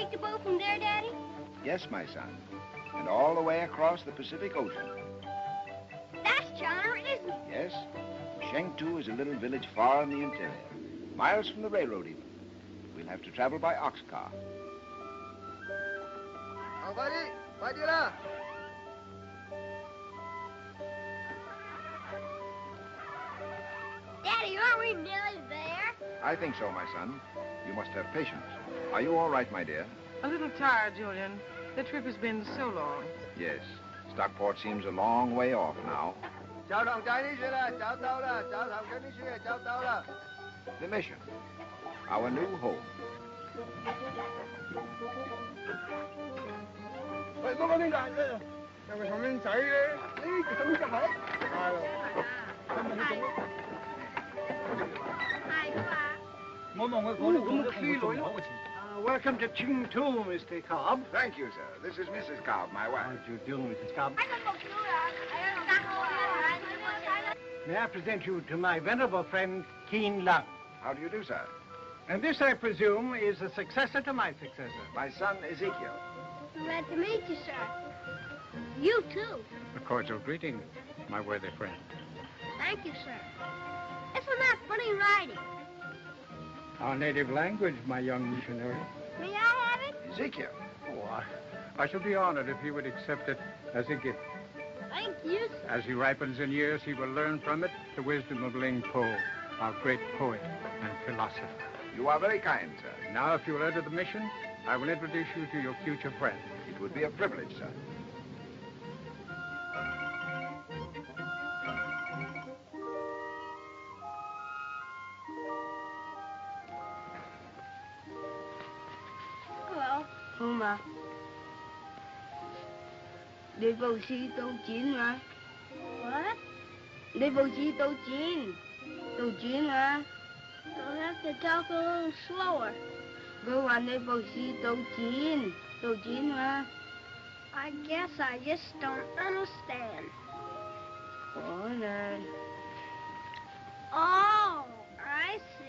take the boat from there, Daddy? Yes, my son. And all the way across the Pacific Ocean. That's China, isn't it? Yes. Shengtu is a little village far in the interior. Miles from the railroad, even. We'll have to travel by ox car. Daddy, aren't we nearly there? I think so, my son. You must have patience. Are you all right, my dear? A little tired, Julian. The trip has been so long. Yes. Stockport seems a long way off now. The mission. Our new home. Welcome to Chengtu, Mr. Cobb. Thank you, sir. This is Mrs. Cobb, my wife. How do you do, Mrs. Cobb? May I present you to my venerable friend, Keen Lung. How do you do, sir? And this, I presume, is a successor to my successor. My son, Ezekiel. Glad to meet you, sir. You, too. A cordial greeting, my worthy friend. Thank you, sir. Isn't that funny writing? Our native language, my young missionary. May I have it? Ezekiel. Oh, I shall be honored if he would accept it as a gift. Thank you, sir. As he ripens in years, he will learn from it the wisdom of Ling Po, our great poet and philosopher. You are very kind, sir. Now, if you will enter the mission, I will introduce you to your future friend. It would be a privilege, sir. Hello. Mà đi vào si tàu chiến mà. What? Đi vào si tàu chiến mà. You'll have to talk a little slower. Go on, đi vào si tàu chiến mà. I guess I just don't understand. Ủa nè. Oh, I see.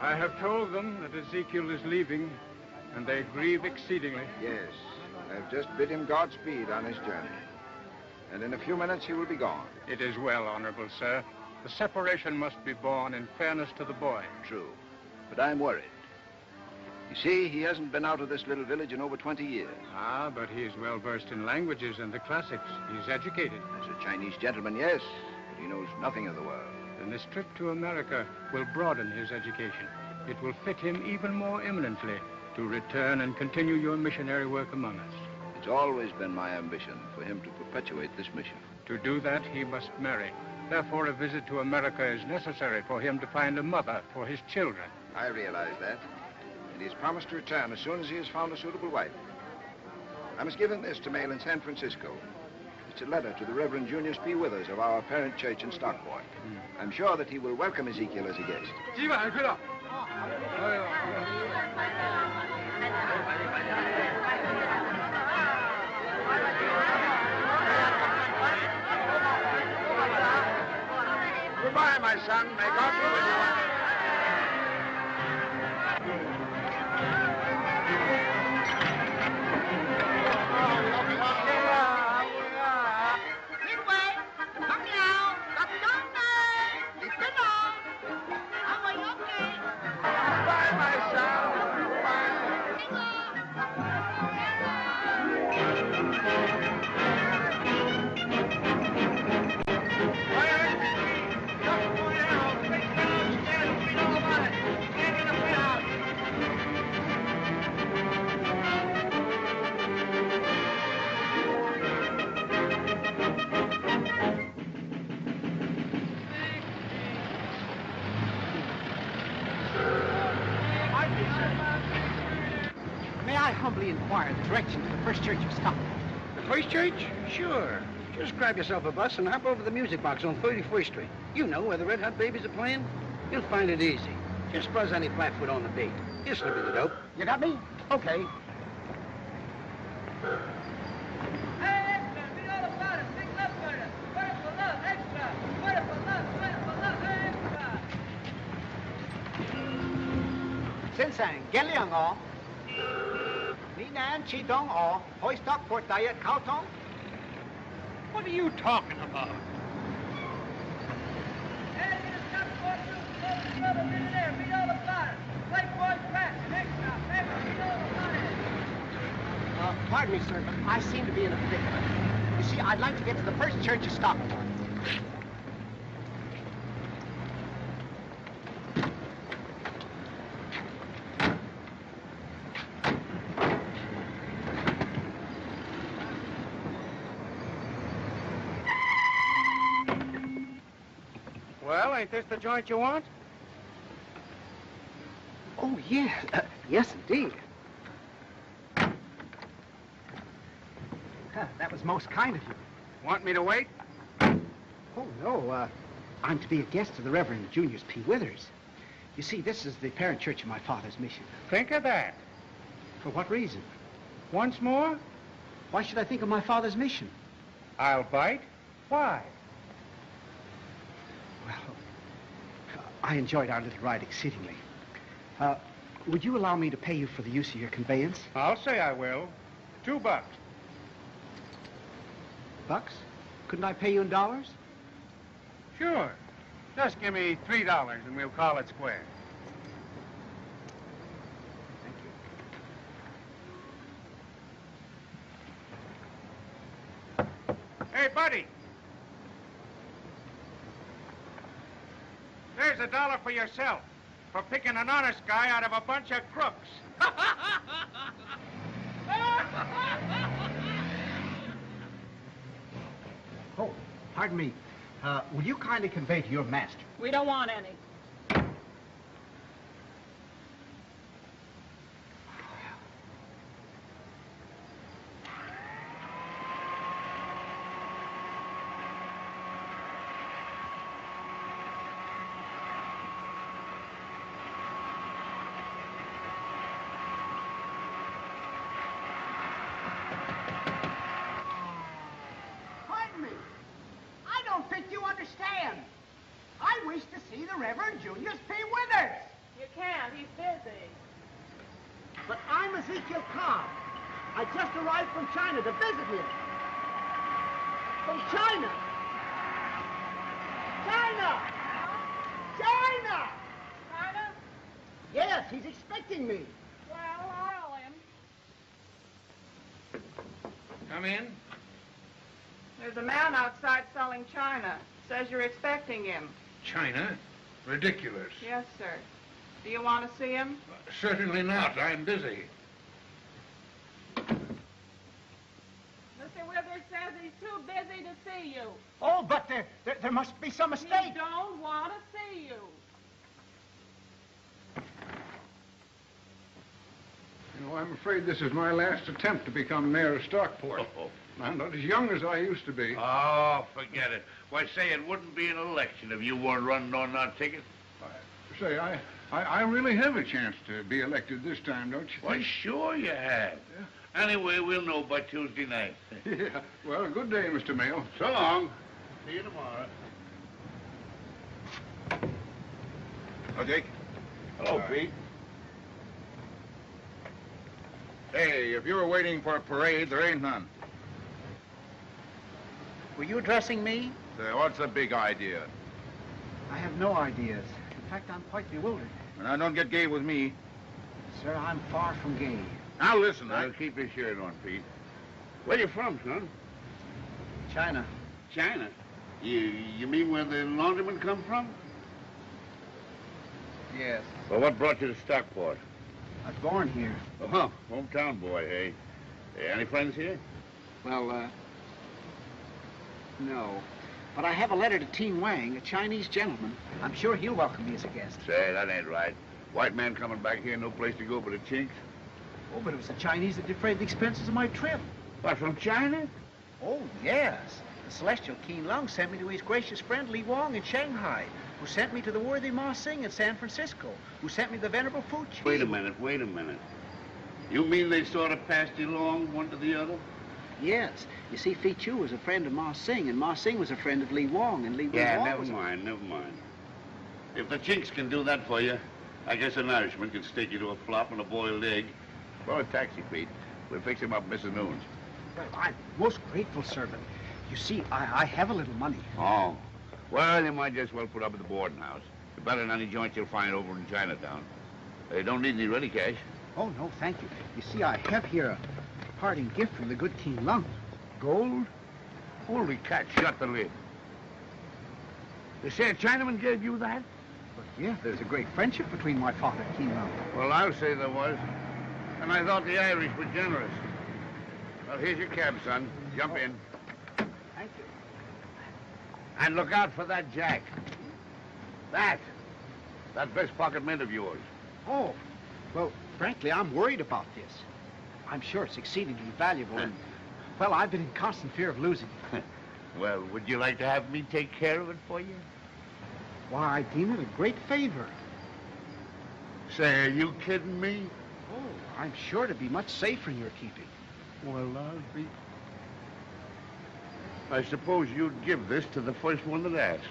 I have told them that Ezekiel is leaving, and they grieve exceedingly. Yes. I've just bid him Godspeed on his journey. And in a few minutes he will be gone. It is well, honorable sir. The separation must be borne in fairness to the boy. True. But I'm worried. You see, he hasn't been out of this little village in over 20 years. Ah, but he is well versed in languages and the classics. He's educated. As a Chinese gentleman, yes, but he knows nothing of the world. And this trip to America will broaden his education. It will fit him even more eminently to return and continue your missionary work among us. It's always been my ambition for him to perpetuate this mission. To do that, he must marry. Therefore, a visit to America is necessary for him to find a mother for his children. I realize that. And he's promised to return as soon as he has found a suitable wife. I must give him this to mail in San Francisco. It's a letter to the Reverend Junius P. Withers of our parent church in Stockport. I'm sure that he will welcome Ezekiel as a guest. Goodbye, my son. May God be with you. humbly inquire the direction to the first church of Stockton? The first church? Sure. Just grab yourself a bus and hop over to the music box on 31st Street. You know where the Red Hot Babies are playing. You'll find it easy. Just buzz any flatfoot on the beat. He'll slip you the dope. You got me? Okay. Sensei, Geliang o. Ni nan chi dong o. Hoi stock port diet Cao Tong. What are you talking about? Pardon me, sir, but I seem to be in a predicament. You see, I'd like to get to the first church of Stockton. Well, ain't this the joint you want? Oh, yes. Yes, indeed. That was most kind of you. Want me to wait? Oh, no. I'm to be a guest of the Reverend Junius P. Withers. You see, this is the parent church of my father's mission. Think of that. For what reason? Once more? Why should I think of my father's mission? I'll bite. Why? Well, I enjoyed our little ride exceedingly. Would you allow me to pay you for the use of your conveyance? I'll say I will. $2. Bucks? Couldn't I pay you in dollars? Sure. Just give me $3 and we'll call it square. Thank you. Hey, buddy. There's $1 for yourself for picking an honest guy out of a bunch of crooks. Oh, pardon me. Will you kindly convey to your master? We don't want any. Pardon me. I don't think you understand. I wish to see the Reverend Junius P. Withers. You can't. He's busy. But I'm Ezekiel Cobb. I just arrived from China to visit him. From China. China! China! China? Yes, he's expecting me. Well, I'll him. Come in. There's a man outside selling china. Says you're expecting him. China? Ridiculous. Yes, sir. Do you want to see him? Certainly not. I'm busy. Mr. Withers says he's too busy to see you. Oh, but there must be some He mistake. don't want to see you. You know, I'm afraid this is my last attempt to become mayor of Stockport. I'm not as young as I used to be. Oh, forget it. Why, say, it wouldn't be an election if you weren't running on that ticket. Say, I really have a chance to be elected this time, don't you Why, think? sure you have. Yeah. Anyway, we'll know by Tuesday night. Yeah. Well, good day, Mr. Mail. So long. See you tomorrow. Oh, Jake. Hello, Pete. Hey, if you were waiting for a parade, there ain't none. Were you addressing me? What's the big idea? I have no ideas. In fact, I'm quite bewildered. Now, don't get gay with me. Sir, I'm far from gay. Now, listen. Now, keep your shirt on, Pete. Where you from, son? China. China. You mean where the laundrymen come from? Yes. Well, what brought you to Stockport? I was born here. Oh, hometown boy, hey? Any friends here? Well, no. But I have a letter to Teen Wang, a Chinese gentleman. I'm sure he'll welcome me as a guest. Say, that ain't right. White man coming back here, no place to go but a chink. Oh, but it was the Chinese that defrayed the expenses of my trip. What, from China? Oh, yes. The celestial Keen Lung sent me to his gracious friend Li Wang in Shanghai, who sent me to the worthy Ma Sing in San Francisco, who sent me the venerable Fu Chi. Wait a minute. You mean they sort of passed you along, one to the other? Yes. You see, Fi Chu was a friend of Ma Sing, and Ma Sing was a friend of Li Wang, and Li Yeah, Wang never was mind. If the Chinks can do that for you, I guess an Irishman can stake you to a flop and a boiled egg. Call a taxi, Pete. We'll fix him up at Mrs. Noon's. Well, I'm most grateful, sir, but you see, I have a little money. Oh. Well, you might just well put up at the boarding house. It's better than any joint you'll find over in Chinatown. They don't need any ready cash. Oh, no, thank you. You see, I have here a parting gift from the good Keen Lung. Gold? Holy cat, shut the lid. You say a Chinaman gave you that? But yeah, there's a great friendship between my father and Keen Lung. Well, I'll say there was. And I thought the Irish were generous. Well, here's your cab, son. Jump in. Thank you. And look out for that jack. That best pocket mint of yours. Oh, well, frankly, I'm worried about this. I'm sure it's exceedingly valuable, and, well, I've been in constant fear of losing it. Well, would you like to have me take care of it for you? Why, I deem it a great favor. Say, are you kidding me? Oh, I'm sure to be much safer in your keeping. Well, I'll be... I suppose you'd give this to the first one that asked.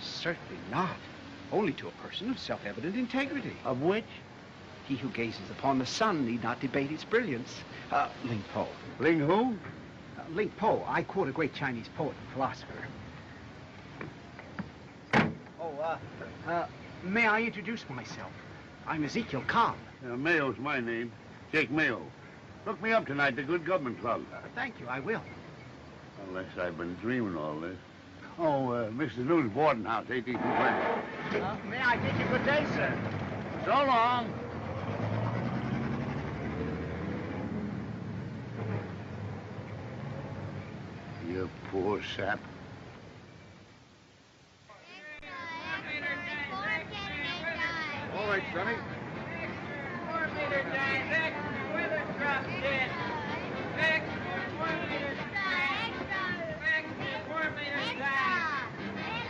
Certainly not. Only to a person of self-evident integrity. Of which? He who gazes upon the sun need not debate its brilliance. Ling Po. Ling who? Ling Po. I quote a great Chinese poet and philosopher. May I introduce myself? I'm Ezekiel Cobb. Mayo's my name. Jake Mayo. Look me up tonight, the Good Government Club. Thank you, I will. Unless I've been dreaming all this. Oh, Mrs. Noon's boarding house, 1820. May I bid you good day, sir? So long. You poor sap. All right, Sonny. 4-meter giant X, weather drop dead. X, 4-meter giant. X, 4-meter giant. X,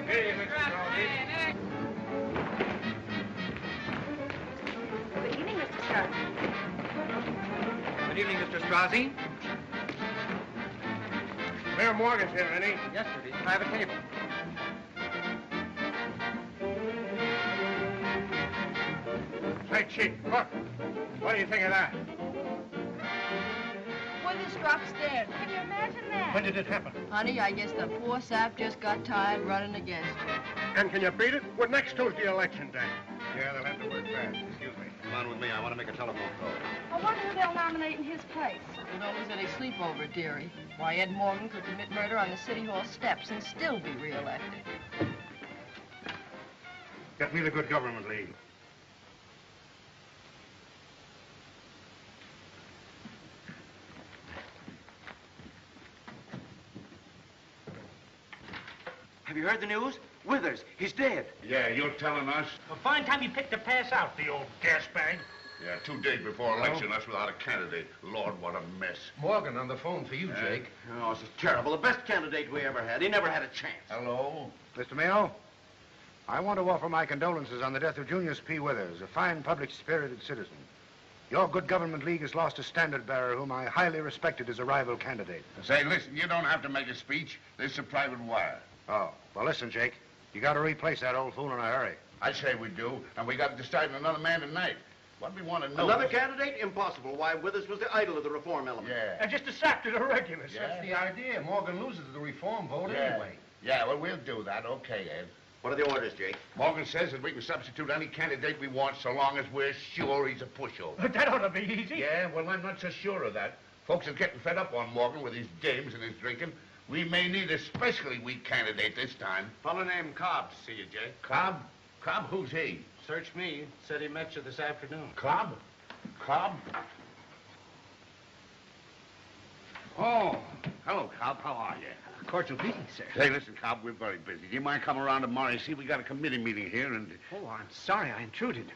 4-meter drop dead. X. Good evening, Mr. Strauss. Good evening, Mr. Strozzi. Mayor Morgan's here, isn't he? Yes, sir. Can I have a table? Say, Chief, look. What do you think of that? Withers drops dead. Can you imagine that? When did it happen? Honey, I guess the poor sap just got tired running against her. And can you beat it? We're next Tuesday election day. Yeah, they'll have to work fast. Excuse me. Come on with me. I want to make a telephone call. I wonder who they'll nominate in his place. There's always any sleepover, dearie. Why, Ed Morgan could commit murder on the City Hall steps and still be reelected. Get me the Good Government League. Have you heard the news? Withers, he's dead. Yeah, you're telling us? A fine time he picked to pass out, the old gas bag. Yeah, 2 days before election, us without a candidate. Lord, what a mess. Morgan on the phone for you, Jake. Oh, this is terrible. The best candidate we ever had. He never had a chance. Hello? Mr. Mayo, I want to offer my condolences on the death of Junius P. Withers, a fine, public-spirited citizen. Your Good Government League has lost a standard-bearer whom I highly respected as a rival candidate. Say, listen, you don't have to make a speech. This is a private wire. Oh, well, listen, Jake. You got to replace that old fool in a hurry. I say we do, and we got to decide on another man tonight. What we want to know... Another candidate? Impossible. Why, Withers was the idol of the reform element. Yeah. And just a sap to the regulars. Yeah. That's the idea. Morgan loses the reform vote anyway. Yeah, well, we'll do that. Okay, Ed. What are the orders, Jake? Morgan says that we can substitute any candidate we want so long as we're sure he's a pushover. But that ought to be easy. Yeah, well, I'm not so sure of that. Folks are getting fed up on Morgan with his dames and his drinking. We may need a especially weak candidate this time. Fellow named Cobb to see you, Jake. Cobb? Cobb, who's he? Searched me. Said he met you this afternoon. Cobb? Cobb? Oh, hello, Cobb. How are you? Cordial greeting, sir. Hey, listen, Cobb, we're very busy. Do you mind coming around tomorrow? You see, we got a committee meeting here, and... Oh, I'm sorry I intruded.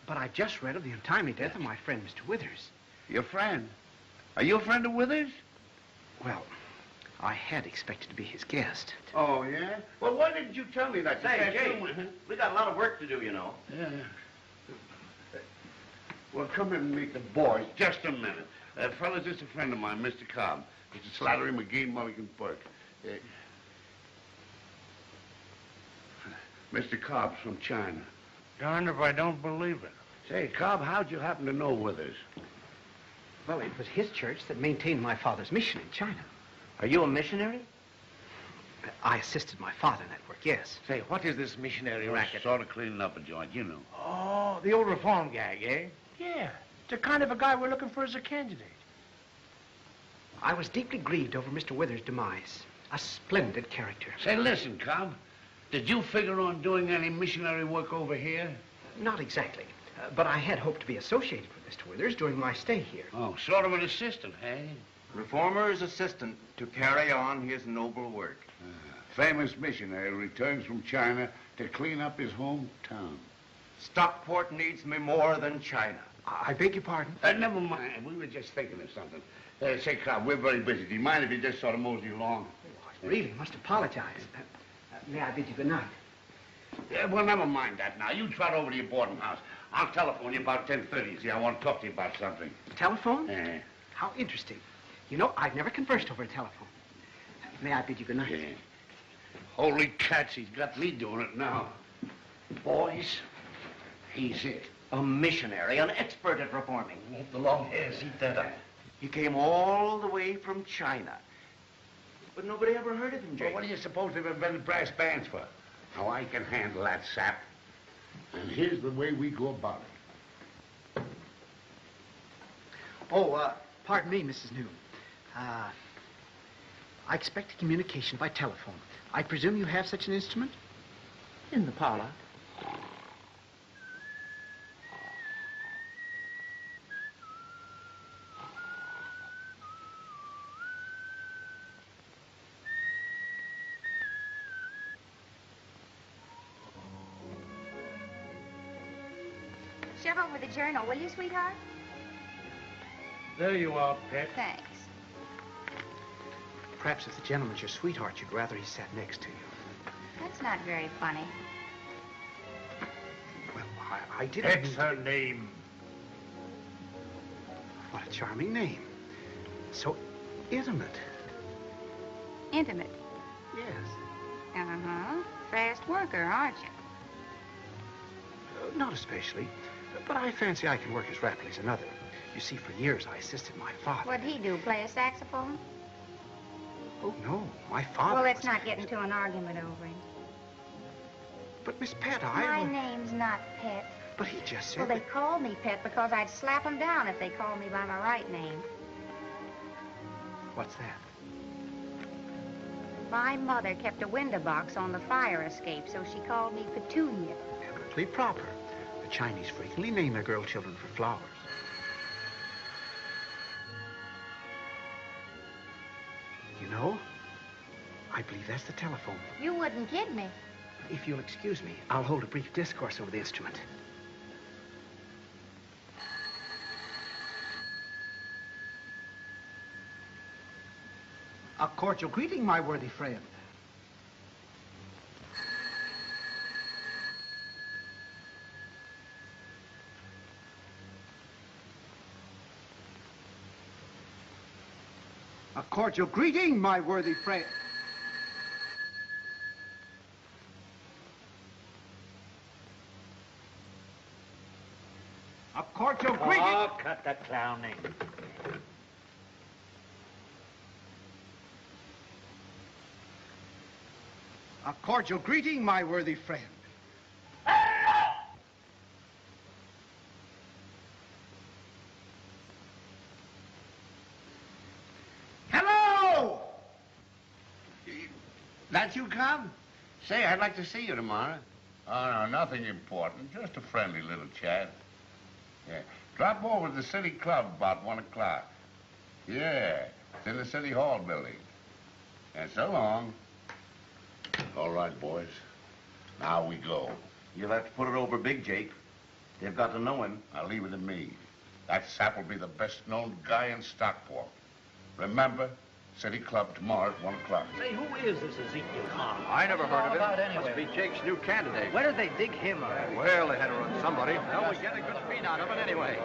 But I just read of the untimely death of my friend, Mr. Withers. Your friend? Are you a friend of Withers? Well, I had expected to be his guest. Oh, yeah? Well, why didn't you tell me that? Say, Jay, we got a lot of work to do, you know. Yeah. Well, come in and meet the boys. Just a minute. Fellas, this is a friend of mine, Mr. Cobb. Mr. Slattery, McGee, Mulligan, Burke. Mr. Cobb's from China. Darned if I don't believe it. Say, Cobb, how'd you happen to know Withers? Well, it was his church that maintained my father's mission in China. Are you a missionary? I assisted my father in that work, yes. Say, what is this missionary racket? Sort of cleaning up a joint, you know. Oh, the old reform gag, eh? Yeah. The kind of a guy we're looking for as a candidate. I was deeply grieved over Mr. Withers' demise. A splendid character. Say, listen, Cobb. Did you figure on doing any missionary work over here? Not exactly. But I had hoped to be associated with Mr. Withers during my stay here. Oh, sort of an assistant, hey? Reformer's assistant to carry on his noble work. Famous missionary returns from China to clean up his hometown. Stockport needs me more than China. I beg your pardon? Never mind. We were just thinking of something. Say, Cobb, we're very busy. Do you mind if you just sort of mosey along? I really must apologize. May I bid you good night? Yeah, well, never mind that now. You trot over to your boarding house. I'll telephone you about 10:30. See, I want to talk to you about something. Telephone? Yeah. How interesting. You know, I've never conversed over a telephone. May I bid you good night? Yeah. Holy cats, he's got me doing it now. Boys, he's it. A missionary, an expert at reforming. Won't the long hairs eat that up? He came all the way from China. But nobody ever heard of him, Jake. Well, what do you suppose they've invented brass bands for? Now, I can handle that sap. And here's the way we go about it. Oh, pardon me, Mrs. Newman. I expect a communication by telephone. I presume you have such an instrument? In the parlor. Shove over the journal, will you, sweetheart? There you are, Pet. Thanks. Perhaps if the gentleman's your sweetheart, you'd rather he sat next to you. That's not very funny. Well, I didn't... Pet's her name. What a charming name. So intimate. Intimate. Yes. Uh-huh. Fast worker, aren't you? Not especially. But I fancy I can work as rapidly as another. You see, for years I assisted my father. What'd he do, play a saxophone? Oh, no. My father Well, let's was... not get into an argument over him. But, Miss Pet, My name's not Pet. But he just said Well, they that... call me Pet because I'd slap them down if they called me by my right name. What's that? My mother kept a window box on the fire escape, so she called me Petunia. Perfectly proper. The Chinese frequently name their girl children for flowers. You know, I believe that's the telephone. You wouldn't kid me. If you'll excuse me, I'll hold a brief discourse over the instrument. A cordial greeting, my worthy friend. A cordial greeting, my worthy friend. A cordial greeting. Oh, cut the clowning. A cordial greeting, my worthy friend. Hello! That you, Cobb? Say, I'd like to see you tomorrow. Oh, no, nothing important. Just a friendly little chat. Yeah. Drop over to the City Club about 1 o'clock. Yeah, it's in the City Hall building. And so long. All right, boys. Now we go. You'll have to put it over big, Jake. They've got to know him. I'll leave it to me. That sap will be the best-known guy in Stockport. Remember, City Club tomorrow at 1 o'clock. Say, who is this Ezekiel Cobb? I never heard of him. About anyway. Must be Jake's new candidate. Where did they dig him up? Well, they had to run somebody. Well, we get a good feed out of it anyway.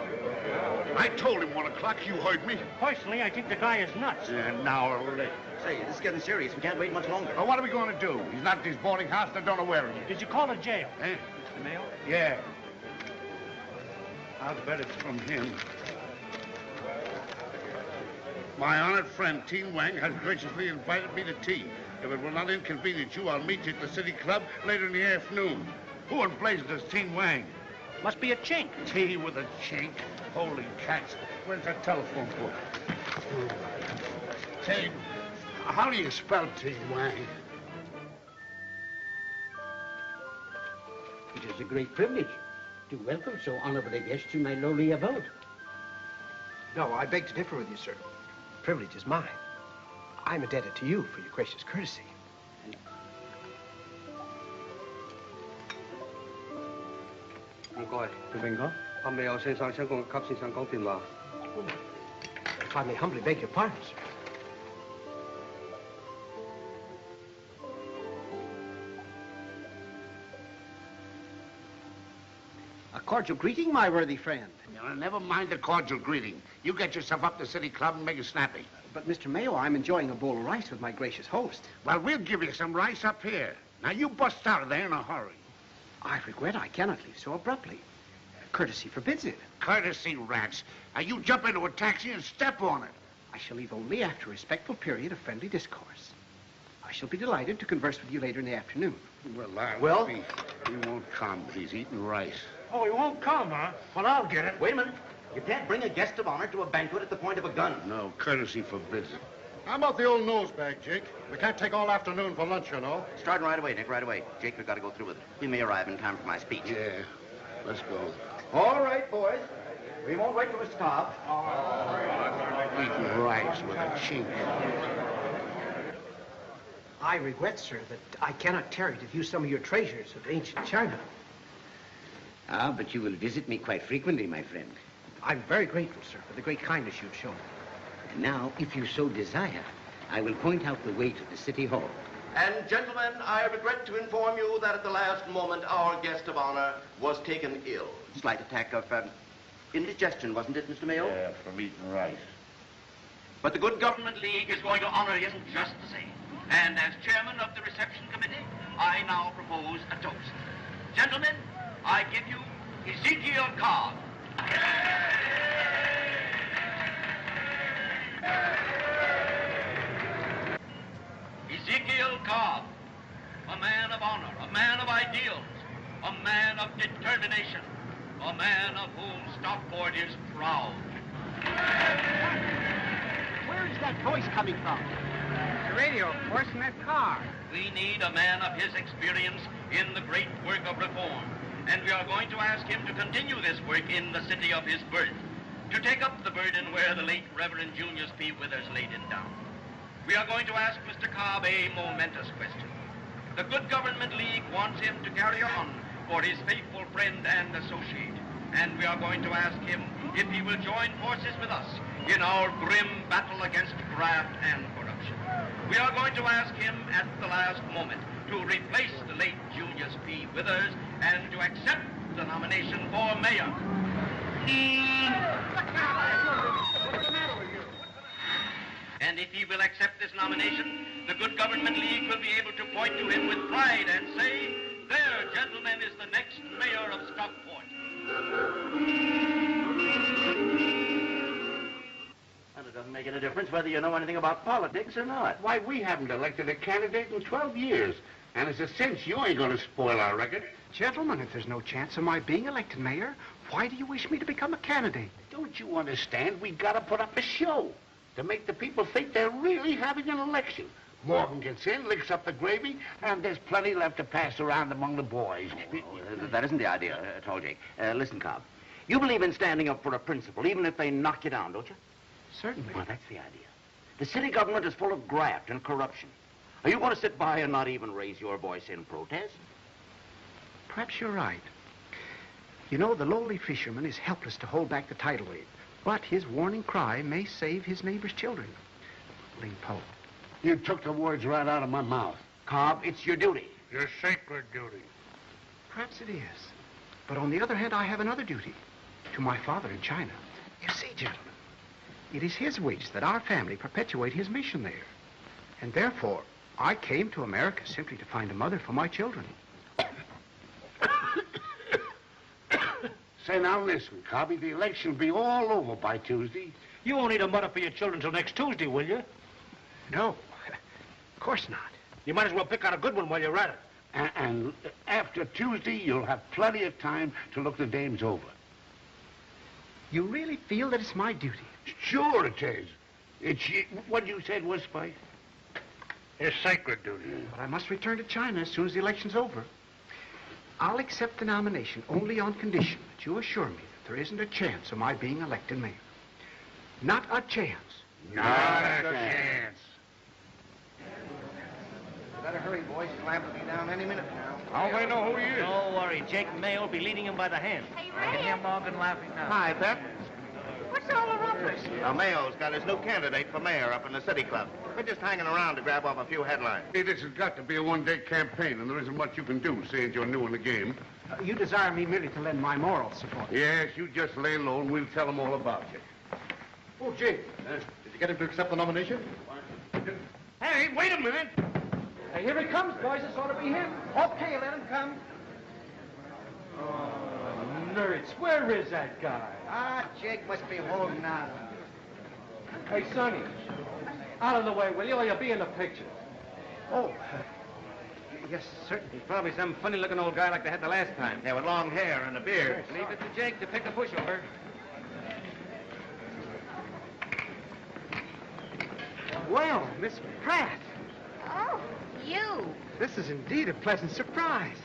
I told him 1 o'clock. You heard me. Personally, I think the guy is nuts. And now or later. Say, this is getting serious. We can't wait much longer. Well, what are we going to do? He's not at his boarding house. They don't know where he is. Did you call the jail? Eh? Mr. Mayo? Yeah. I'll bet it's from him. My honored friend, Teen Wang, has graciously invited me to tea. If it will not inconvenience you, I'll meet you at the City Club later in the afternoon. Who in blazes is Teen Wang? Must be a chink. Tea with a chink? Holy cats. Where's that telephone book? Say, how do you spell Teen Wang? It is a great privilege to welcome so honorable a guest to my lowly abode. No, I beg to differ with you, sir. The privilege is mine. I'm indebted to you for your gracious courtesy. If I may humbly beg your pardon, sir. A cordial greeting, my worthy friend. Now, never mind the cordial greeting. You get yourself up to City Club and make it snappy. But, Mr. Mayo, I'm enjoying a bowl of rice with my gracious host. Well, we'll give you some rice up here. Now, you bust out of there in a hurry. I regret I cannot leave so abruptly. Courtesy forbids it. Courtesy, rats. Now, you jump into a taxi and step on it. I shall leave only after a respectful period of friendly discourse. I shall be delighted to converse with you later in the afternoon. Well, he won't come. He's eating rice. Oh, he won't come, huh? Well, I'll get it. Wait a minute. You can't bring a guest of honor to a banquet at the point of a gun. No, courtesy forbids it. How about the old nose bag, Jake? We can't take all afternoon for lunch, you know. Starting right away, Nick, right away. Jake, we've got to go through with it. We may arrive in time for my speech. Yeah, let's go. All right, boys. We won't wait for Mr. Cobb. Eating rice with a chink. I regret, sir, that I cannot tarry to view some of your treasures of ancient China. Ah, but you will visit me quite frequently, my friend. I'm very grateful, sir, for the great kindness you've shown. And now, if you so desire, I will point out the way to the City Hall. And, gentlemen, I regret to inform you that at the last moment, our guest of honor was taken ill. Slight attack of indigestion, wasn't it, Mr. Mayo? Yeah, from eating rice. But the Good Government League is going to honor him just the same. And as chairman of the reception committee, I now propose a toast. Gentlemen, I give you Ezekiel Cobb. Ezekiel Cobb, a man of honor, a man of ideals, a man of determination, a man of whom Stockport is proud. Where is that voice coming from? The radio, of course, in that car. We need a man of his experience in the great work of reform, and we are going to ask him to continue this work in the city of his birth, to take up the burden where the late Reverend Junius P. Withers laid it down. We are going to ask Mr. Cobb a momentous question. The Good Government League wants him to carry on for his faithful friend and associate, and we are going to ask him if he will join forces with us in our grim battle against graft and corruption. We are going to ask him at the last moment to replace the late Junius P. Withers and to accept the nomination for mayor. And if he will accept this nomination, the Good Government League will be able to point to him with pride and say, there, gentlemen, is the next mayor of Stockport. And it doesn't make any difference whether you know anything about politics or not. Why, we haven't elected a candidate in 12 years. And it's a cinch you ain't going to spoil our record. Gentlemen, if there's no chance of my being elected mayor, why do you wish me to become a candidate? Don't you understand? We got to put up a show to make the people think they're really having an election. Morgan gets in, licks up the gravy, and there's plenty left to pass around among the boys. That isn't the idea at all, Jake. Listen, Cobb. You believe in standing up for a principle, even if they knock you down, don't you? Certainly. Well, that's the idea. The city government is full of graft and corruption. Are you going to sit by and not even raise your voice in protest? Perhaps you're right. You know, the lowly fisherman is helpless to hold back the tidal wave, but his warning cry may save his neighbor's children. Ling Po. You took the words right out of my mouth. Cobb, it's your duty. Your sacred duty. Perhaps it is. But on the other hand, I have another duty. To my father in China. You see, gentlemen, it is his wish that our family perpetuate his mission there. And therefore, I came to America simply to find a mother for my children. Say, now listen, Cobby, the election will be all over by Tuesday. You won't need a mother for your children till next Tuesday, will you? No, of course not. You might as well pick out a good one while you're at it. And after Tuesday, you'll have plenty of time to look the dames over. You really feel that it's my duty? Sure it is. What you said was, Spice? His sacred duty. But I must return to China as soon as the election's over. I'll accept the nomination only on condition that you assure me that there isn't a chance of my being elected mayor. Not a chance. Not a chance. Better hurry, boys. He's liable to be down any minute now. How do they know who he is? Don't worry. Jake Mayo will be leading him by the hand. Hey, I can hear Ray. Morgan laughing now. Hi, Pep. What's all the rumpus? Mayo's got his new candidate for mayor up in the city club. We're just hanging around to grab off a few headlines. Hey, this has got to be a one-day campaign, and there isn't much you can do, seeing you're new in the game. You desire me merely to lend my moral support. Yes, you just lay low, and we'll tell them all about you. Oh, Jake, did you get him to accept the nomination? Hey, wait a minute. Hey, here he comes, boys. This ought to be him. Okay, let him come. Oh, nerds. Where is that guy? Ah, Jake must be home now. Hey, Sonny. Out of the way, will you, or you'll be in the picture. Oh, yes, certainly. He's probably some funny-looking old guy like they had the last time. Yeah, with long hair and a beard. Leave it to Jake to pick the pushover. Well, Miss Pratt, Oh, you. this is indeed a pleasant surprise.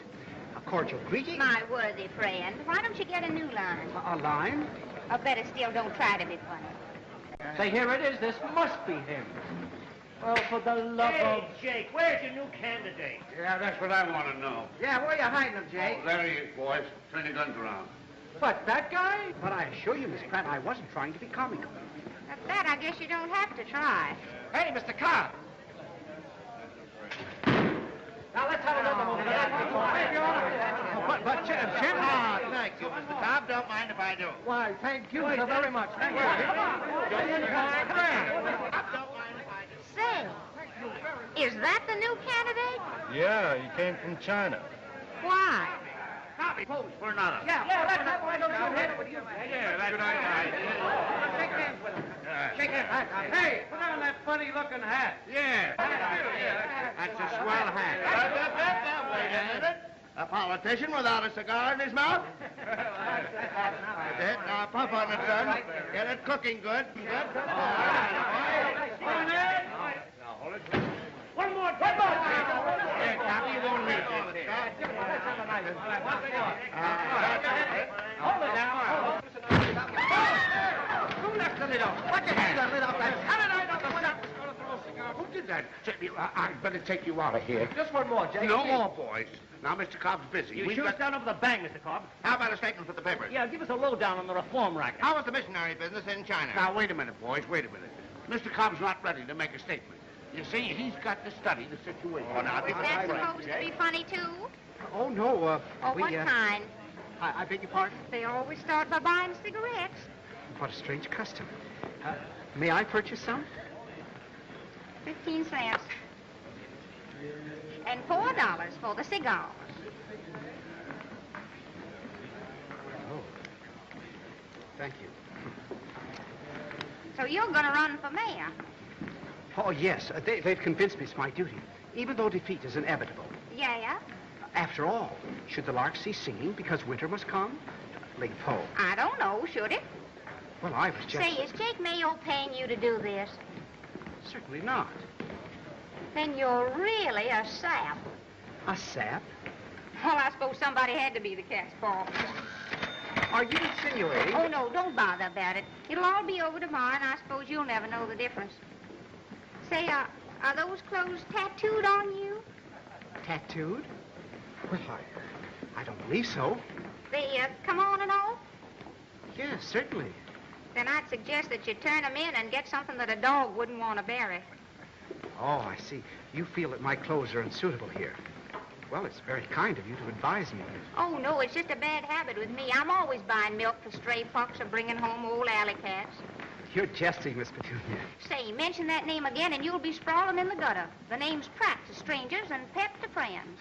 A cordial greeting. My worthy friend. Why don't you get a new line? A line? Or better still, don't try to be funny. Say, here it is. This must be him. Well, for the love of... Jake, where's your new candidate? Yeah, that's what I want to know. Yeah, where are you hiding him, Jake? Oh, there he is, boys. Turn your guns around. But that guy? But I assure you, Miss Pratt, I wasn't trying to be comical. At that, I guess you don't have to try. Hey, Mr. Cobb. Now, let's have another one. But Jim... Ah, thank you, Mr. Cobb. Don't mind if I do. Why, thank you so very much. Thank you. Say, is that the new candidate? Yeah, he came from China. Why? Copy, pose for another. Yeah, let's have one of those. Yeah, that's good idea. Shake hands with him. Shake hands. Hey, put on that funny-looking hat. Yeah. That's a swell hat. Wait a minute. A politician without a cigar in his mouth? That's it. Now puff on it, son. Get it cooking good. One more. Here, Copy, you won't need this. Hold it now. Who left the lid off? What the hell lid off that? Who did that? I'd better take you out of here. Just one more, Jake. No more, boys. Now, Mr. Cobb's busy. You We've shoot got- us down over the bang, Mr. Cobb. How about a statement for the papers? Yeah, give us a lowdown on the reform racket. How was the missionary business in China? Now, wait a minute, boys. Wait a minute. Mr. Cobb's not ready to make a statement. You see, he's got to study the situation. Oh, now, Is that supposed to be funny, too? Oh, no, Oh, what kind? I beg your pardon? They always start by buying cigarettes. What a strange custom. May I purchase some? 15 cents. And $4 for the cigars. Oh. Thank you. So you're going to run for mayor? Oh, yes. They've convinced me it's my duty, even though defeat is inevitable. Yeah? After all, should the lark cease singing because winter must come? Ling Po. I don't know, should it? Well, I was just... Say, is Jake Mayo paying you to do this? Certainly not. Then you're really a sap. A sap? Well, I suppose somebody had to be the cat's paw. Are you insinuating... Oh, no, don't bother about it. It'll all be over tomorrow, and I suppose you'll never know the difference. Say, are those clothes tattooed on you? Tattooed? Well, I don't believe so. They come on and off? Yes, certainly. Then I'd suggest that you turn them in and get something that a dog wouldn't want to bury. Oh, I see. You feel that my clothes are unsuitable here. Well, it's very kind of you to advise me. Oh, no, it's just a bad habit with me. I'm always buying milk for stray pups or bringing home old alley cats. You're jesting, Miss Petunia. Say, mention that name again and you'll be sprawling in the gutter. The name's Pratt to strangers and Pep to friends.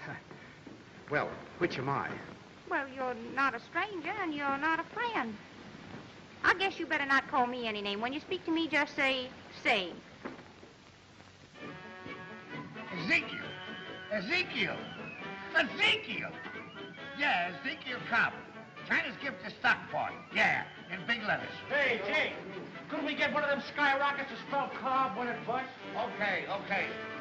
Well, which am I? Well, you're not a stranger and you're not a friend. I guess you better not call me any name. When you speak to me, just say. Ezekiel. Yeah, Ezekiel Cobb. China's gift to Stockport. Yeah, in big letters. Hey, Jake, couldn't we get one of them skyrockets to spell Cobb when it busts? Okay.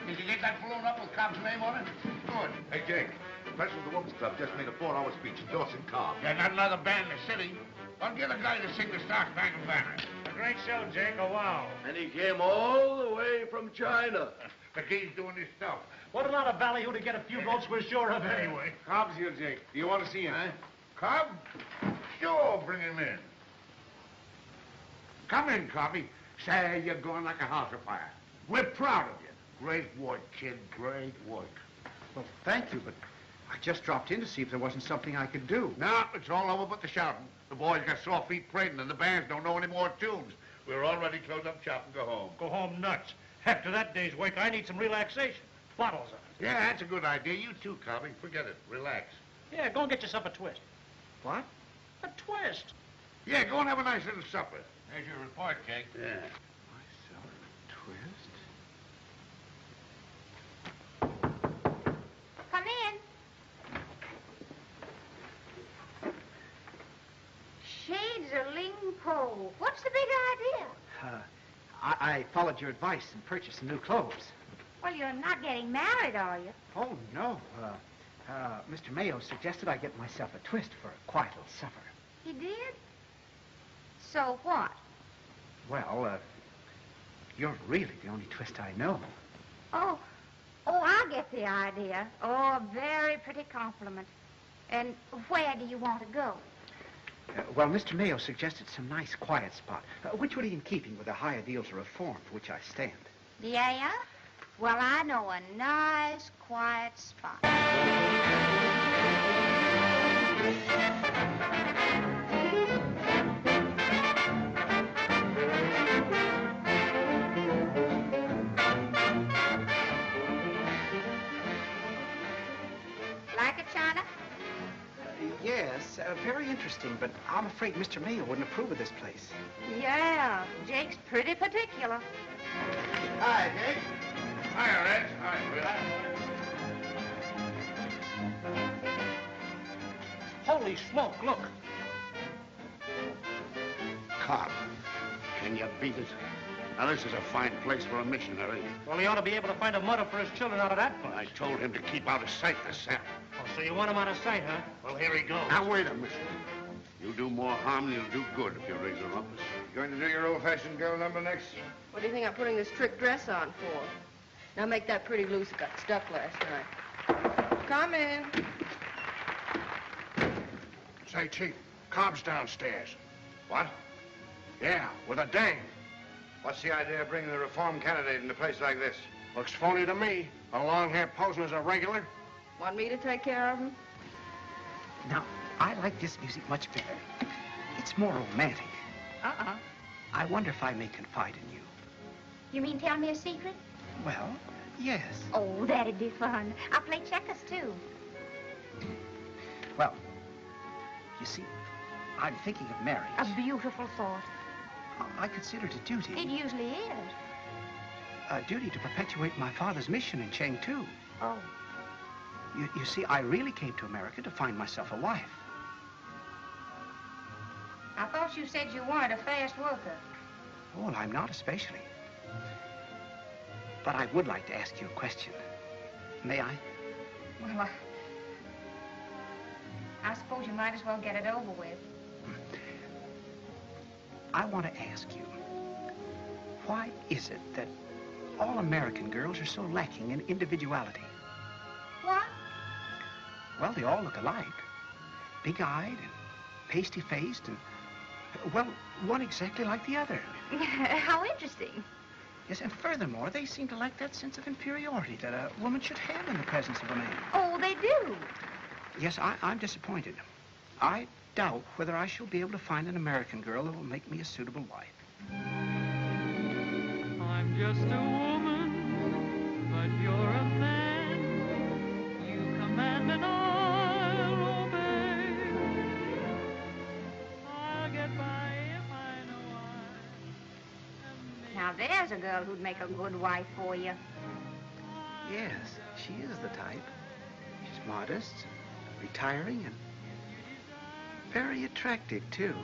Did you get that balloon up with Cobb's name on it? Good. Hey, Jake, the president of the Women's Club just made a 4-hour speech endorsing Cobb. Yeah, not another band in the city. I'll get a guy to sing the Star Spangled Banner. A great show, Jake. Oh, wow. And he came all the way from China. But he's doing his stuff. What a lot of value to get a few votes we're sure of anyway. Cobb's here, Jake. Do you want to see him? Huh? Cobb? Sure, bring him in. Come in, Cobby. Say, you're going like a house afire. We're proud of you. Great work, kid. Great work. Well, thank you, but I just dropped in to see if there wasn't something I could do. No, it's all over but the shouting. The boys got sore feet prating, and the bands don't know any more tunes. We're all ready to close up shop and go home. Go home nuts. After that day's work, I need some relaxation. Bottles of it. Yeah, that's a good idea. You too, Cobby. Forget it. Relax. Yeah, go and get yourself a twist. What? A twist. Yeah, go and have a nice little supper. There's your report, Jake. Yeah. Myself a twist. Come in. Shades of Ling Po. What's the big idea? I followed your advice and purchased some new clothes. Well, you're not getting married, are you? Oh, no. Mr. Mayo suggested I get myself a twist for a quiet little supper. He did? So what? Well, you're really the only twist I know. Oh, I get the idea. Oh, a very pretty compliment. And where do you want to go? Well, Mr. Mayo suggested some nice quiet spot, which would be in keeping with the high ideals of reform for which I stand. Yeah? Well, I know a nice, quiet spot. Like it, China? Yes, very interesting, but I'm afraid Mr. Mayo wouldn't approve of this place. Yeah, Jake's pretty particular. Hi, Jake. Hi, Red. Hi, Holy smoke, look. Cobb, can you beat it? Now, this is a fine place for a missionary. Well, he ought to be able to find a mother for his children out of that place. I told him to keep out of sight this sap. Oh, so you want him out of sight, huh? Well, here he goes. Now, wait a minute. You'll do more harm than you'll do good if you raise a rumpus. You going to do your old-fashioned girl number next? What do you think I'm putting this trick dress on for? Now make that pretty loose. It got stuck last night. Come in. Say, Chief, Cobb's downstairs. What? Yeah, with a dame. What's the idea of bringing the reform candidate in a place like this? Looks phony to me. A long hair posing as a regular. Want me to take care of him? Now, I like this music much better. It's more romantic. I wonder if I may confide in you. You mean tell me a secret? Well, yes. Oh, that'd be fun. I'll play checkers, too. Well, you see, I'm thinking of marriage. A beautiful thought. I consider it a duty. It usually is. A duty to perpetuate my father's mission in Chengdu. Oh. You see, I really came to America to find myself a wife. I thought you said you weren't a fast worker. Oh, well, I'm not especially. But I would like to ask you a question. May I? Well, I suppose you might as well get it over with. I want to ask you, why is it that all American girls are so lacking in individuality? What? Well, they all look alike. big-eyed and pasty-faced and, well, one exactly like the other. How interesting. Yes, and furthermore, they seem to lack that sense of inferiority that a woman should have in the presence of a man. Oh, they do. Yes, I'm disappointed. I doubt whether I shall be able to find an American girl who will make me a suitable wife. I'm just a woman, but you're a man. You command and I'll obey. I'll get by if I know Now, there's a girl who'd make a good wife for you. Yes, she is the type. She's modest, retiring, and very attractive, too.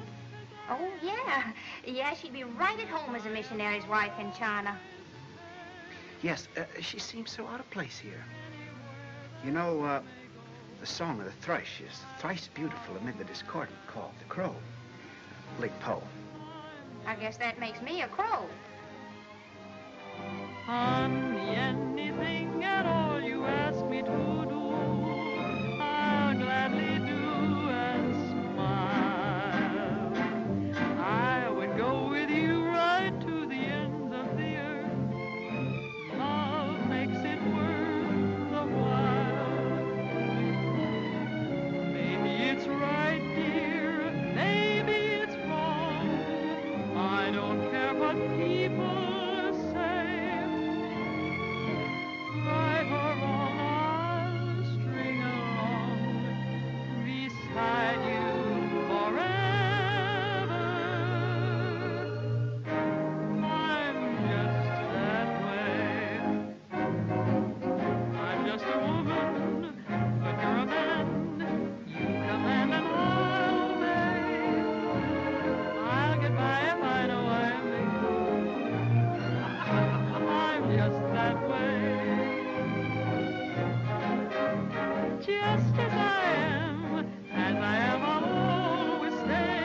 Oh, yeah. Yeah, she'd be right at home as a missionary's wife in China. Yes, she seems so out of place here. You know, the song of the thrush is thrice beautiful amid the discordant called the crow. Late Poe. I guess that makes me a crow. Honey, anything at all you ask me to do, I'll gladly do and smile. I would go with you right to the end of the earth. Love makes it worth the while. Maybe it's right, dear, maybe it's wrong. I don't care what people right or wrong, I'll string along beside you forever. I'm just that way. I'm just a woman, but you're a man. You command and I'll obey. I'll get by if I know I'm I'm just that way. Just as I am, I'll always stay.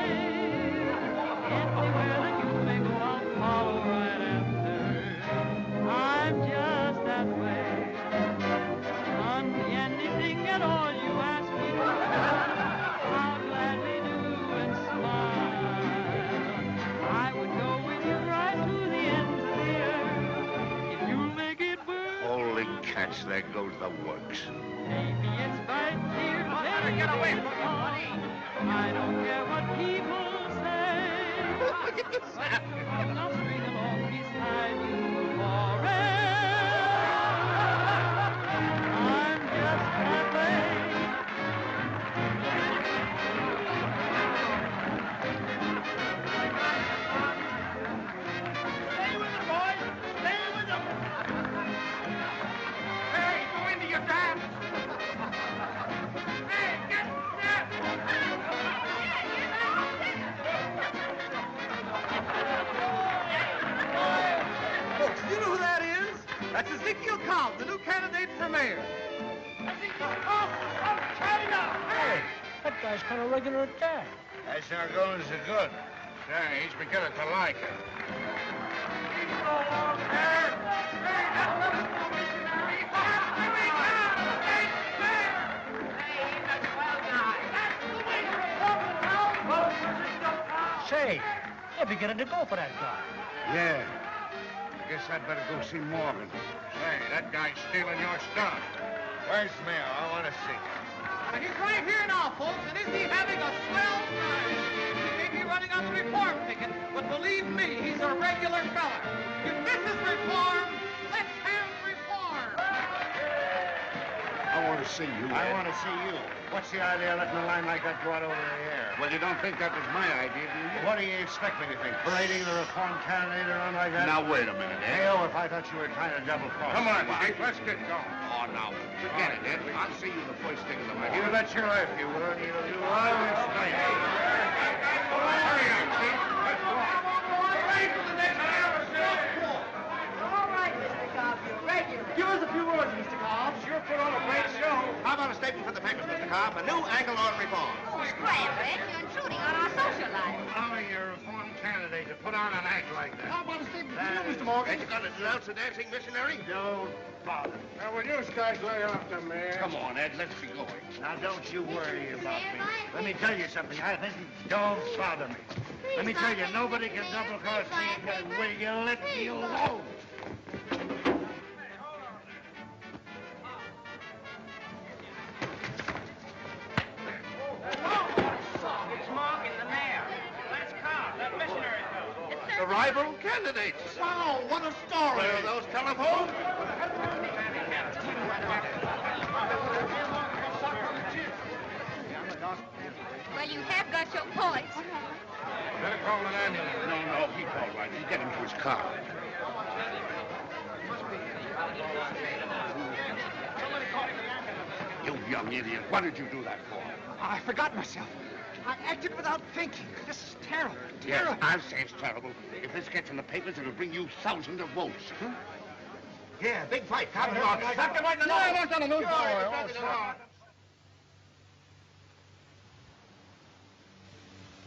Anywhere that you may go, I'll follow right after. I'm just that way. Honey, anything at all you ask me to, I'll gladly do and smile. I would go with you right to the ends of the earth if you'll make it work. Holy cats, there goes the works. Maybe it's right here. Maybe get away from me, buddy. I don't care what people say. I'll string along beside you forever. I'm just that way. Stay with them, boys. Stay with them. Hey, go into your dance. Hey, get there. Folks, you know who that is? That's Ezekiel Cobb, the new candidate for mayor. Ezekiel Cobb from China. Hey, that guy's kind of regular at that. That's not going so good. Say, he's beginning to like it. Say, you're beginning to go for that guy. Yeah. I guess I'd better go see Morgan. Say, that guy's stealing your stuff. Where's the mayor? I want to see him. He's right here now, folks, and isn't he having a swell time? He may be running on the reform ticket, but believe me, he's a regular fella. If this is reform, let's have reform. I want to see you. I want to see you. What's the idea of letting a line like that go out over the air? Well, you don't think that was my idea, do you? What do you expect me to think? Parading the reform candidate around like that? Now, wait a minute, Ed. Hell, if I thought you were trying to double cross. Come on, Dick, let's get going. Oh, now, forget it, Ed. I'll see you the first thing in the morning. You bet your life you will. You'll do all this night. Hurry up, Chief. Let's go. Wait for the next hour, sir. All right, Mr. Cobb, you're regular. Give us a few words, Mr. Cobb. Sure put on a great show. How about a statement for the papers, Mr. Cobb? A new angle on reform. Oh, scram, Red. You're intruding on our social life. Allowing your reform candidate to put on an act like that. How about a statement for you, Mr. Morgan? Ain't you got to denounce a dancing missionary? Don't bother. father. Now, will you guys lay off the man? Come on, Ed, let's be going. Now, don't you worry about me. Let me tell you something. I think dogs bother me. Let me tell you, nobody can double-cross me and get away. You let me alone. It's Morgan, the mayor. Last car. That missionary fellow. The rival candidates. Wow, what a story. Where are those telephones? Well, you have got your points. Better call an ambulance. No, he's all right. You get him to his car. You young idiot. What did you do that for? I forgot myself. I acted without thinking. This is terrible. Yes, I'll say it's terrible. If this gets in the papers, it'll bring you thousands of votes. Huh? Yeah, big fight. Stop him right in the nose. I want to lose, boy.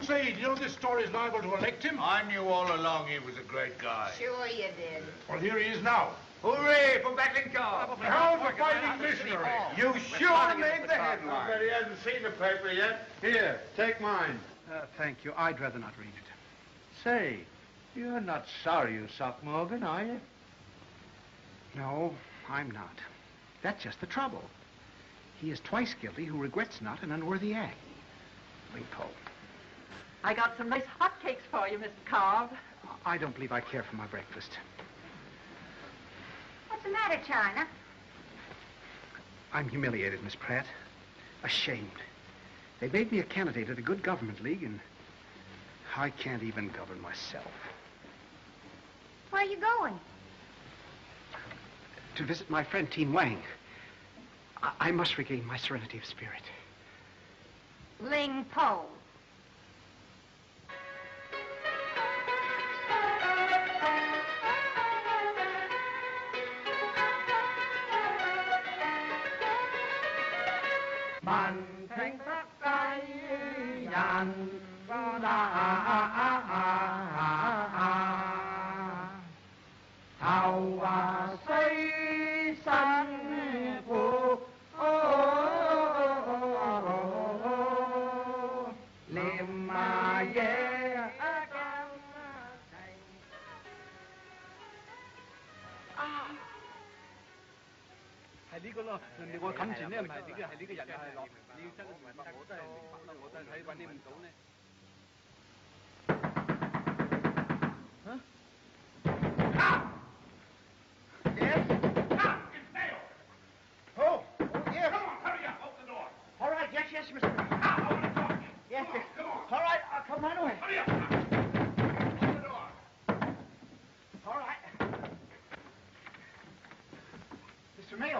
Say, do you know this story is liable to elect him? I knew all along he was a great guy. Sure you did. Well, here he is now. Hooray for battling Carl. How's the fighting missionary? You sure made the I headline. bet he hasn't seen the paper yet. Here, take mine. Thank you. I'd rather not read it. Say, you're not sorry you socked Morgan, are you? No, I'm not. That's just the trouble. He is twice guilty who regrets not an unworthy act. Lingpo. I got some nice hotcakes for you, Mr. Cobb. I don't believe I care for my breakfast. What's the matter, China? I'm humiliated, Miss Pratt. Ashamed. They made me a candidate at a good government league, and I can't even govern myself. Where are you going? To visit my friend Teen Wang. I must regain my serenity of spirit. Ling Po.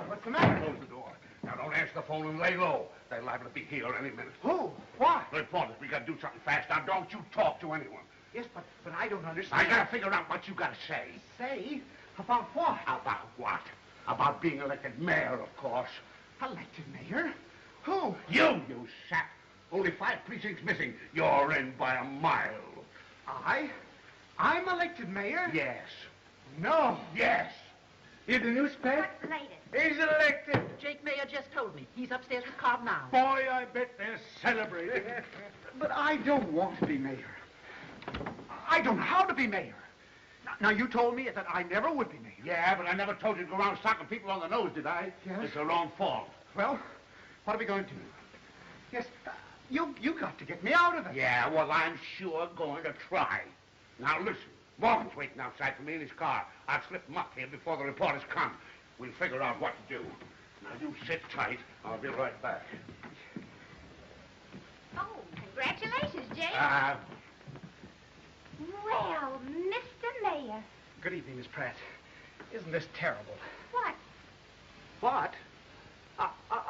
What's the matter? Close the door. Now, don't answer the phone and lay low. They're liable to be here any minute. Who? Why? Reporters, we gotta do something fast. Now, don't you talk to anyone. Yes, but I don't understand. I gotta figure out what you gotta say. Say? About what? About what? About being elected mayor, of course. Elected mayor? Who? You sap. Only 5 precincts missing. You're in by a mile. I'm elected mayor? Yes. No. Yes. In the newspaper? What's the latest? He's elected. Jake Mayer just told me. He's upstairs with Cobb now. Boy, I bet they're celebrating. But I don't want to be mayor. I don't know how to be mayor. Now, you told me that I never would be mayor. Yeah, but I never told you to go around socking people on the nose, did I? Yes. It's your own fault. Well, what are we going to do? Yes, you got to get me out of it. Yeah, well, I'm sure going to try. Now, listen. Morgan's waiting outside for me in his car. I'll slip him up here before the reporters come. We'll figure out what to do. Now, you sit tight. I'll be right back. Oh, congratulations, Jake. Well, Mr. Mayor. Good evening, Miss Pratt. Isn't this terrible? What? What?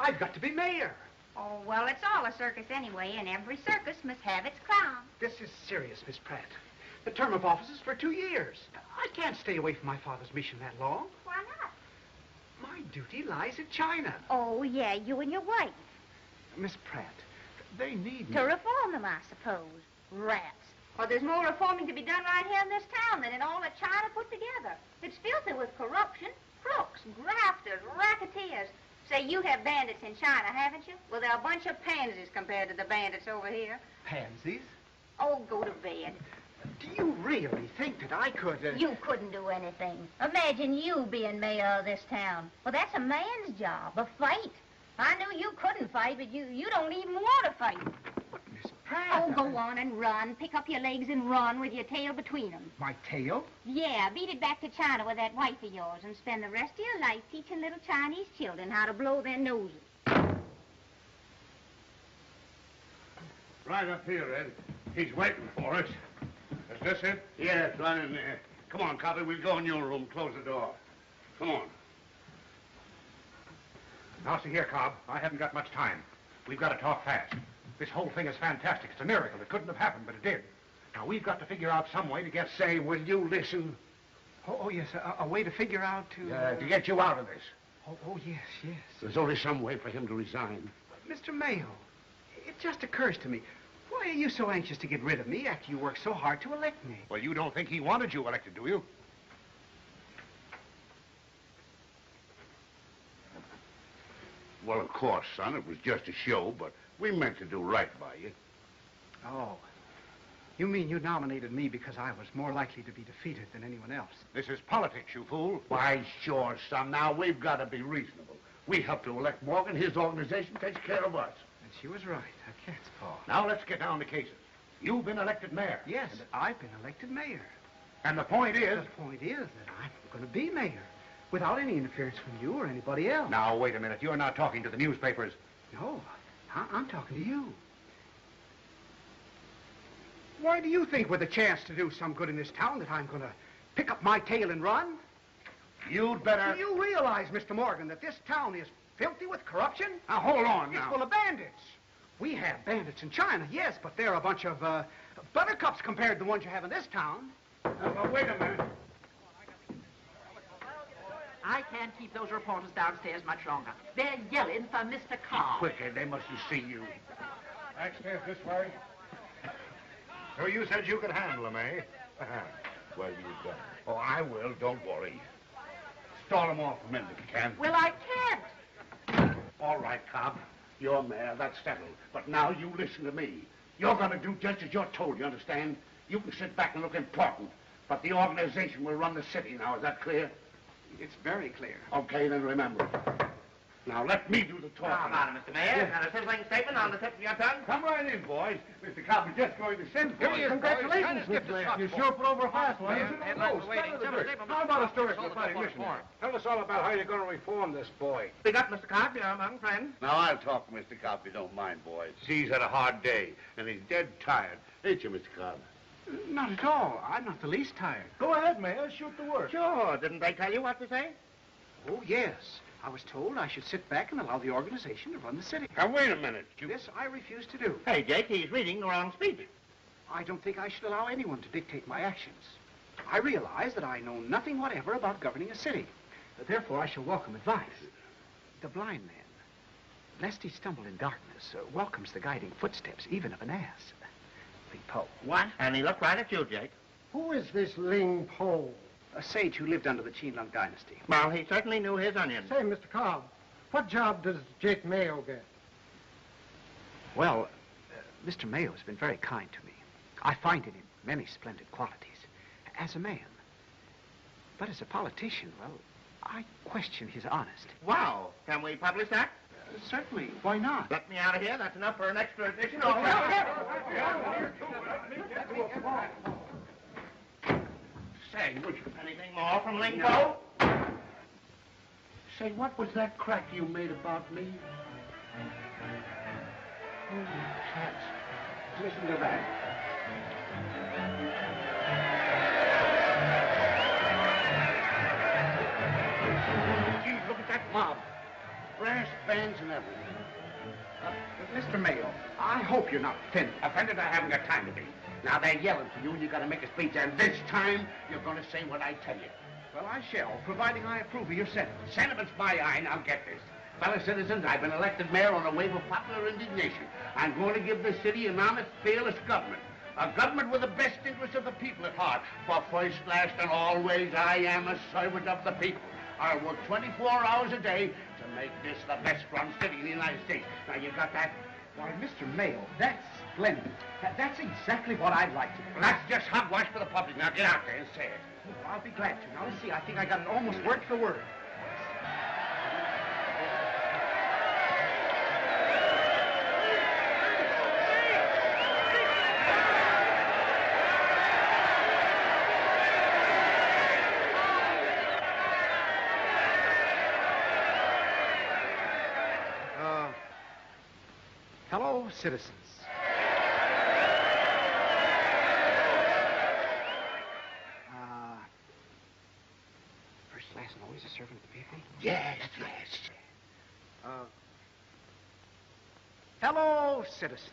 I've got to be mayor. Oh, well, it's all a circus anyway, and every circus must have its clown. This is serious, Miss Pratt. The term of office is for 2 years. I can't stay away from my father's mission that long. Why not? My duty lies in China. Oh, yeah, you and your wife. Miss Pratt, they need me. To reform them, I suppose. Rats. Well, there's more reforming to be done right here in this town than in all that China put together. It's filthy with corruption, crooks, grafters. mobsters, racketeers. Say, you have bandits in China, haven't you? Well, they're a bunch of pansies compared to the bandits over here. Pansies? Oh, go to bed. Do you really think that I could... You couldn't do anything. Imagine you being mayor of this town. Well, that's a man's job, a fight. I knew you couldn't fight, but you don't even want to fight. But, Miss Pratt... Oh, go on and run. Pick up your legs and run with your tail between them. My tail? Yeah, beat it back to China with that wife of yours and spend the rest of your life teaching little Chinese children how to blow their noses. Right up here, Ed. He's waiting for us. Is this it? Yes, right in there. Come on, Copy. We'll go in your room. Close the door. Come on. Now, see here, Cobb. I haven't got much time. We've got to talk fast. This whole thing is fantastic. It's a miracle. It couldn't have happened, but it did. Now, we've got to figure out some way to get... Say, will you listen? Oh, yes, a way to figure out to... To get you out of this. Oh, yes. There's only some way for him to resign. Mr. Mayo, it just occurs to me, why are you so anxious to get rid of me after you worked so hard to elect me? Well, you don't think he wanted you elected, do you? Well, of course, son, it was just a show, but we meant to do right by you. Oh. You mean you nominated me because I was more likely to be defeated than anyone else? This is politics, you fool. Why, sure, son. Now, we've got to be reasonable. We helped to elect Morgan. His organization takes care of us. And she was right. A cat's paw. Now, let's get down to cases. You've been elected mayor. Yes, I've been elected mayor. And the point is... The point is that I'm going to be mayor without any interference from you or anybody else. Now, wait a minute. You're not talking to the newspapers. No, I'm talking to you. Why do you think with a chance to do some good in this town that I'm going to pick up my tail and run? You'd better... Do you realize, Mr. Morgan, that this town is filthy with corruption? Now, hold on It's now. full of bandits. We have bandits in China, yes, but they're a bunch of buttercups compared to the ones you have in this town. Wait a minute. I can't keep those reporters downstairs much longer. They're yelling for Mr. Carr. Quicker, they mustn't see you. Backstairs this way. So you said you could handle him, eh? Well, you got it. Oh, I will. Don't worry. Stall him off a minute if you can. Well, I can't. All right, Cobb. You're mayor. That's settled. But now you listen to me. You're going to do just as you're told, you understand? You can sit back and look important. But the organization will run the city now. Is that clear? It's very clear. Okay, then remember it. Now, let me do the talking. How about it, Mr. Mayor? Got a sizzling statement on the tip of your tongue? Come right in, boys. Mr. Cobb is just going to send for you. Congratulations, Mr. Mayor. You sure put over fast, Well, How about a story for the funny missionary? Tell us all about how you're going to reform this boy. Speak up, Mr. Cobb. You're among friends. Now, I'll talk to Mr. Cobb if you don't mind, boys. He's had a hard day, and he's dead tired. Ain't you, Mr. Cobb? Not at all. I'm not the least tired. Go ahead, Mayor. Shoot the word. Sure. Didn't they tell you what to say? Oh, yes. I was told I should sit back and allow the organization to run the city. Now, wait a minute. This I refuse to do. Hey, Jake, he's reading the wrong speech. I don't think I should allow anyone to dictate my actions. I realize that I know nothing whatever about governing a city. Therefore, I shall welcome advice. The blind man, lest he stumble in darkness, welcomes the guiding footsteps, even of an ass. Ling Po. What? And he looked right at you, Jake. Who is this Ling Po? A sage who lived under the Qinlong dynasty. Well, he certainly knew his onions. Say, Mr. Cobb, what job does Jake Mayo get? Well, Mr. Mayo has been very kind to me. I find in him many splendid qualities. As a man. But as a politician, well, I question his honesty. Wow. Can we publish that? Certainly. Why not? Let me out of here. That's enough for an extra edition. Say, would you anything more from Ling Po? Say, what was that crack you made about me? Holy cats. Listen to that. Gee, look at that mob. Brass bands and everything. Mr. Mayo, I hope you're not offended. Offended? I haven't got time to be. Now, they're yelling for you, and you got to make a speech, and this time, you're going to say what I tell you. Well, I shall, providing I approve of your sentiments. Sentiments my eye. Now, get this. Fellow citizens, I've been elected mayor on a wave of popular indignation. I'm going to give this city an honest, fearless government. A government with the best interests of the people at heart. For first, last, and always, I am a servant of the people. I'll work 24 hours a day to make this the best run city in the United States. Now, you got that? Why, Mr. Mayo, that's splendid. That's exactly what I'd like to do. Well, that's just hogwash for the public. Now, get out there and say it. Oh, I'll be glad to. Now, let's see. I think I got it almost word for word. Hello, citizens. First, last, and always a servant of the people? Yes, yes. Hello, citizens.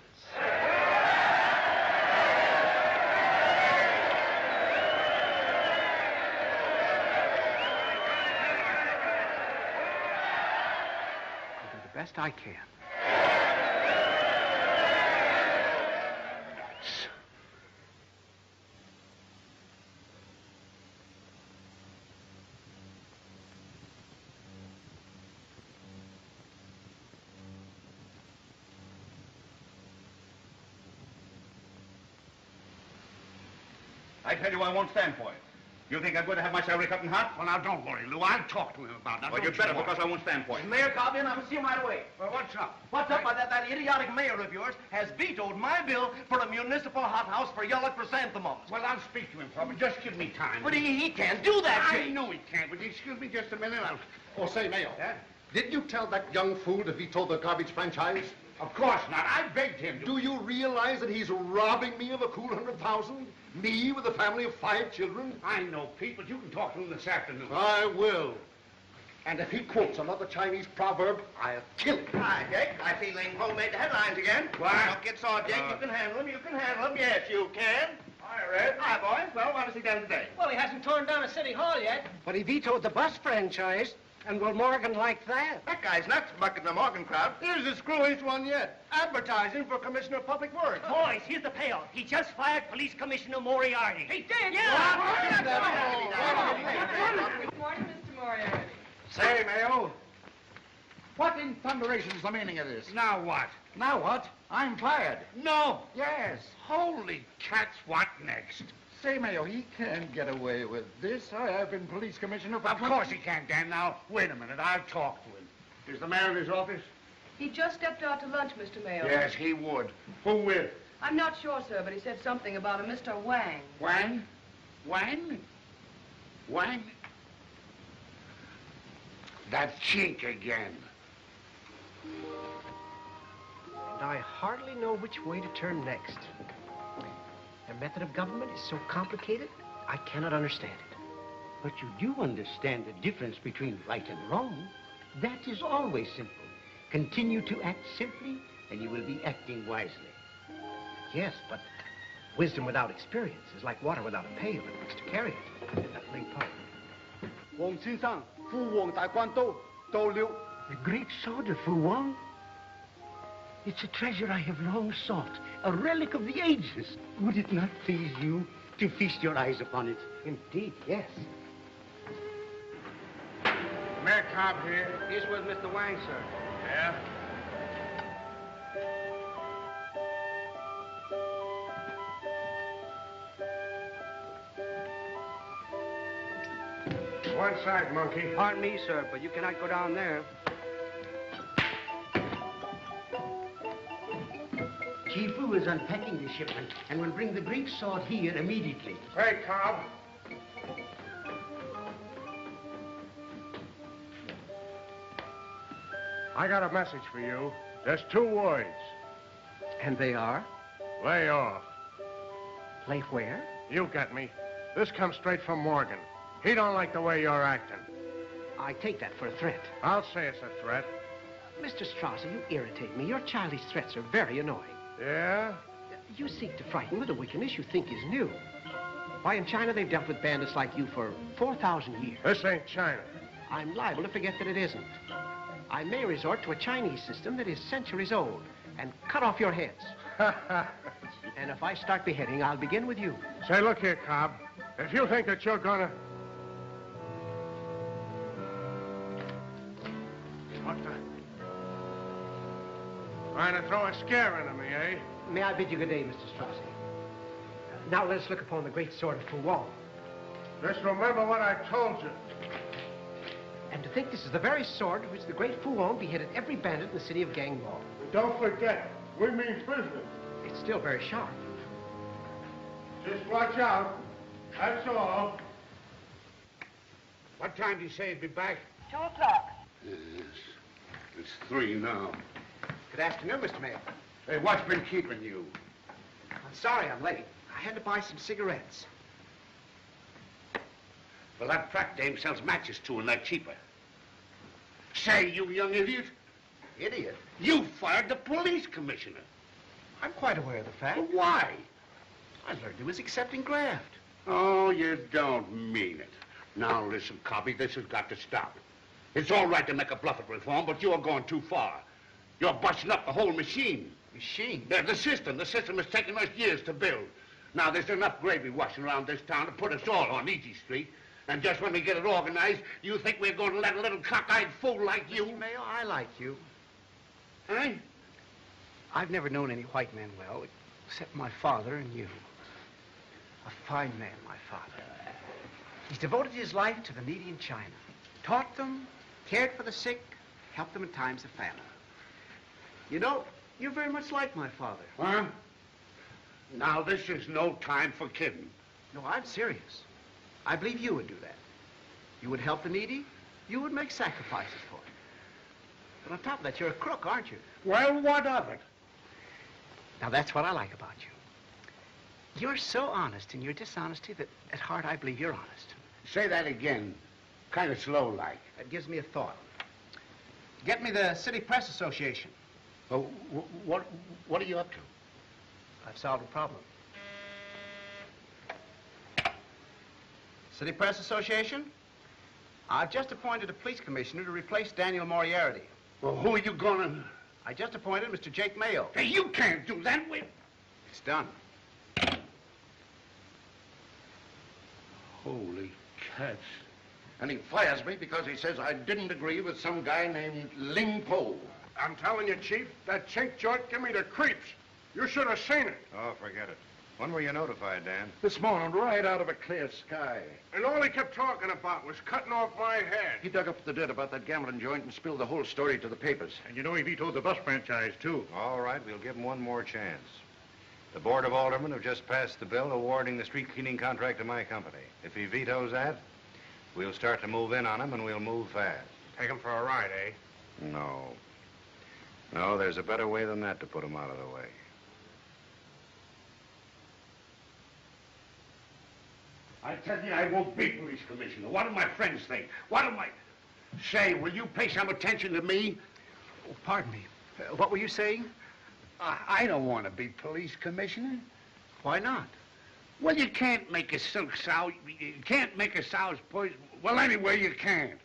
I'll do the best I can. I tell you, I won't stand for it. You think I'm going to have my salary cut in half? Well, now, don't worry, Lou. I'll talk to him about that. Well, you better, because I won't stand for it. Mayor Cobb in, I'm going to see him right away. Well, what's up? What's up? That idiotic mayor of yours has vetoed my bill for a municipal hothouse for yellow chrysanthemums. Well, I'll speak to him, Robert. Just give me time. But he can't do that, I Jake. know he can't, but excuse me just a minute. Oh, say, Mayo. Yeah? Didn't you tell that young fool to veto the garbage franchise? Of course not. I begged him to. Do you realize that he's robbing me of a cool 100,000? Me with a family of 5 children? I know, Pete, but you can talk to him this afternoon. I will. And if he quotes another Chinese proverb, I'll kill him. Hi, Jake. I see Ling Ho made the headlines again. What? Don't get sore, Jake. You can handle him. You can handle him. Yes, you can. Hi, Red. Hi, boys. Well, what has he done today? Well, he hasn't torn down a city hall yet. But he vetoed the bus franchise. And will Morgan like that? That guy's nuts, bucking the Morgan crowd. Here's the screwiest one yet. Advertising for Commissioner of Public Works. Boys, here's the payoff. He just fired Police Commissioner Moriarty. He did? Yeah. Good morning, Mr. Moriarty. Say, Mayo, what in thunderation is the meaning of this? Now what? Now what? I'm fired. No. Yes. Holy cats, what next? Say, Mayo, he can't get away with this. I have been police commissioner for... Of course he can't, Dan. Now, wait a minute. I'll talk to him. Is the mayor in his office? He just stepped out to lunch, Mr. Mayo. Yes, he would. Who with? I'm not sure, sir, but he said something about a Mr. Wang. Wang? Wang? Wang? That chink again. And I hardly know which way to turn next. Their method of government is so complicated, I cannot understand it. But you do understand the difference between right and wrong. That is always simple. Continue to act simply, and you will be acting wisely. Yes, but wisdom without experience is like water without a pail. It wants to carry it. Ling Po. 王先生，父王大官到了。 The great sword of Fu Wang? It's a treasure I have long sought, a relic of the ages. Would it not please you to feast your eyes upon it? Indeed, yes. Mayor Cobb here. He's with Mr. Wang, sir. Yeah? One side, monkey. Pardon me, sir, but you cannot go down there. Chifu is unpacking the shipment and will bring the Greek sword here immediately. Hey, Cobb. I got a message for you. There's 2 words. And they are? Lay off. Play where? You get me. This comes straight from Morgan. He don't like the way you're acting. I take that for a threat. I'll say it's a threat. Mr. Strasser, you irritate me. Your childish threats are very annoying. Yeah? You seek to frighten with a wickedness you think is new. Why, in China, they've dealt with bandits like you for 4,000 years. This ain't China. I'm liable to forget that it isn't. I may resort to a Chinese system that is centuries old and cut off your heads. And if I start beheading, I'll begin with you. Say, look here, Cobb. If you think that you're gonna... What the? Trying to throw a scare into me, eh? May I bid you good day, Mr. Strauss? Now let us look upon the great sword of Fuwang. Just remember what I told you. And to think this is the very sword with which the great Fuwang beheaded every bandit in the city of Gangball. Don't forget, we mean business. It's still very sharp. Just watch out. That's all. What time do you say you'd be back? 2 o'clock. Yes. It's 3 now. Good afternoon, Mr. Mayor. Hey, what's been keeping you? I'm sorry I'm late. I had to buy some cigarettes. Well, that frat dame sells matches too, and they're cheaper. Say, you young idiot. Idiot? You fired the police commissioner. I'm quite aware of the fact. But why? I learned he was accepting graft. Oh, you don't mean it. Now, listen, Cobby, this has got to stop. It's all right to make a bluff at reform, but you're going too far. You're busting up the whole machine. Machine? Yeah, the system. The system has taken us years to build. Now, there's enough gravy washing around this town to put us all on Easy Street. And just when we get it organized, you think we're going to let a little cockeyed fool like you? Mr. Mayo, I like you. Eh? I've never known any white man well, except my father and you. A fine man, my father. He's devoted his life to the needy in China. Taught them, cared for the sick, helped them in times of famine. You know, you're very much like my father. Huh? Now, this is no time for kidding. No, I'm serious. I believe you would do that. You would help the needy. You would make sacrifices for it. But on top of that, you're a crook, aren't you? Well, what of it? Now, that's what I like about you. You're so honest in your dishonesty that at heart I believe you're honest. Say that again. Kind of slow-like. That gives me a thought. Get me the City Press Association. Well, what are you up to? I've solved a problem. City Press Association? I've just appointed a police commissioner to replace Daniel Moriarty. Well, who are you gonna... I just appointed Mr. Jake Mayo. Hey, you can't do that. It's done. Holy cats. And he fires me because he says I didn't agree with some guy named Ling Po. I'm telling you, Chief, that chink joint give me the creeps. You should have seen it. Oh, forget it. When were you notified, Dan? This morning, right out of a clear sky. And all he kept talking about was cutting off my head. He dug up the dirt about that gambling joint and spilled the whole story to the papers. And you know he vetoed the bus franchise, too. All right, we'll give him one more chance. The Board of Aldermen have just passed the bill awarding the street cleaning contract to my company. If he vetoes that, we'll start to move in on him, and we'll move fast. Take him for a ride, eh? No. No, there's a better way than that to put him out of the way. I tell you, I won't be police commissioner. What do my friends think? What am I... Say, will you pay some attention to me? Oh, pardon me. What were you saying? I don't want to be police commissioner. Why not? Well, you can't make a silk sow. You can't make a sow's poison. Well, anyway, you can't.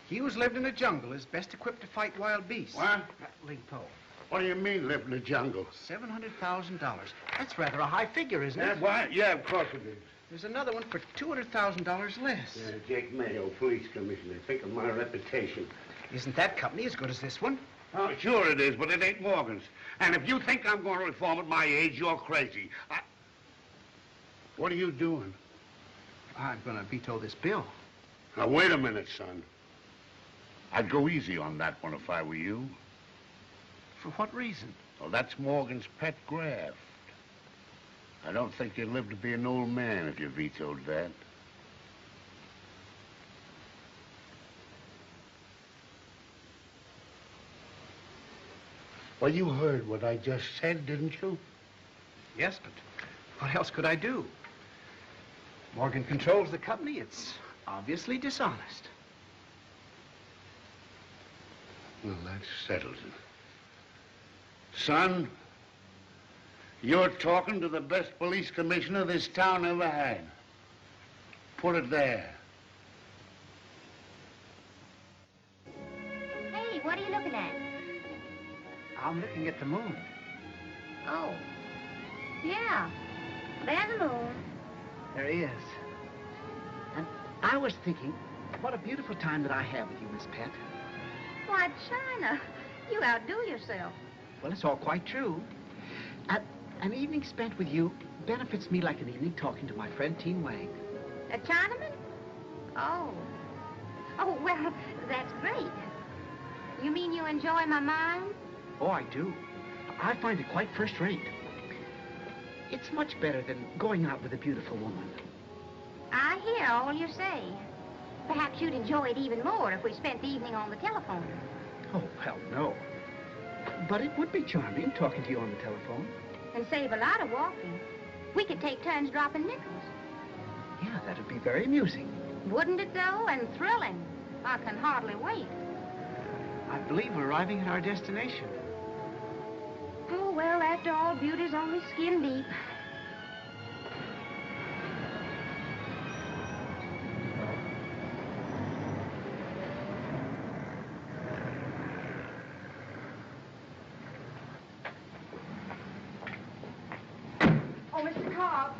He who's lived in the jungle is best equipped to fight wild beasts. What? Ling Po. What do you mean, live in the jungle? $700,000. That's rather a high figure, isn't it? What? Yeah, of course it is. There's another one for $200,000 less. Yeah, Jake Mayo, police commissioner. Think of my reputation. Isn't that company as good as this one? Oh, sure it is, but it ain't Morgan's. And if you think I'm going to reform at my age, you're crazy. What are you doing? I'm going to veto this bill. Now, wait a minute, son. I'd go easy on that one if I were you. For what reason? Well, that's Morgan's pet graft. I don't think you'd live to be an old man if you vetoed that. Well, you heard what I just said, didn't you? Yes, but what else could I do? Morgan controls the company. It's obviously dishonest. Well, that settles it. Son, you're talking to the best police commissioner this town ever had. Put it there. Hey, what are you looking at? I'm looking at the moon. Oh. Yeah. There's the moon. There is. And I was thinking, what a beautiful time that I have with you, Miss Pet. Why, China. You outdo yourself. Well, it's all quite true. An evening spent with you benefits me like an evening talking to my friend Teen Wang. A Chinaman? Oh. Oh, well, that's great. You mean you enjoy my mind? Oh, I do. I find it quite first rate. It's much better than going out with a beautiful woman. I hear all you say. Perhaps you'd enjoy it even more if we spent the evening on the telephone. Oh, hell no. But it would be charming talking to you on the telephone. And save a lot of walking. We could take turns dropping nickels. Yeah, that'd be very amusing. Wouldn't it, though? And thrilling. I can hardly wait. I believe we're arriving at our destination. Oh, well, after all, beauty's only skin deep. Oh, Mr. Cobb.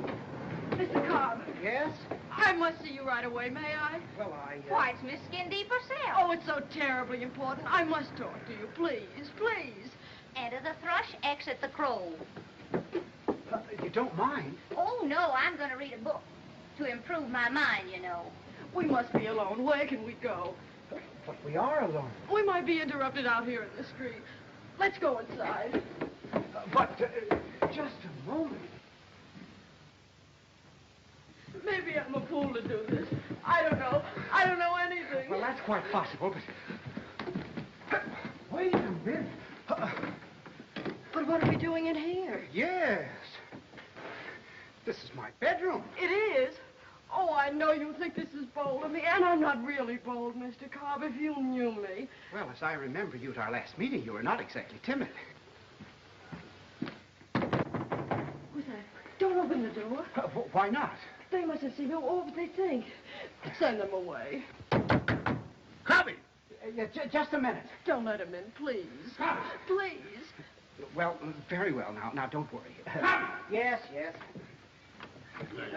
Mr. Cobb. Yes? I must see you right away, may I? Well, Why, it's Miss Skin Deep herself. Oh, it's so terribly important. I must talk to you, please, please. Enter the thrush, exit the crow. You don't mind? Oh, no, I'm going to read a book. To improve my mind, you know. We must be alone. Where can we go? But we are alone. We might be interrupted out here in the street. Let's go inside. But just a moment. Maybe I'm a fool to do this. I don't know. I don't know anything. Well, that's quite possible, but... Wait a minute. But what are we doing in here? Yes. This is my bedroom. It is? Oh, I know you think this is bold of me, and I'm not really bold, Mr. Cobb, if you knew me. Well, as I remember you at our last meeting, you were not exactly timid. Who's that? Don't open the door. Why not? They must have seen you. Oh, but they think. Send them away. Cobby! Just a minute. Don't let him in, please. Please. Well, very well. Now, don't worry. Yes.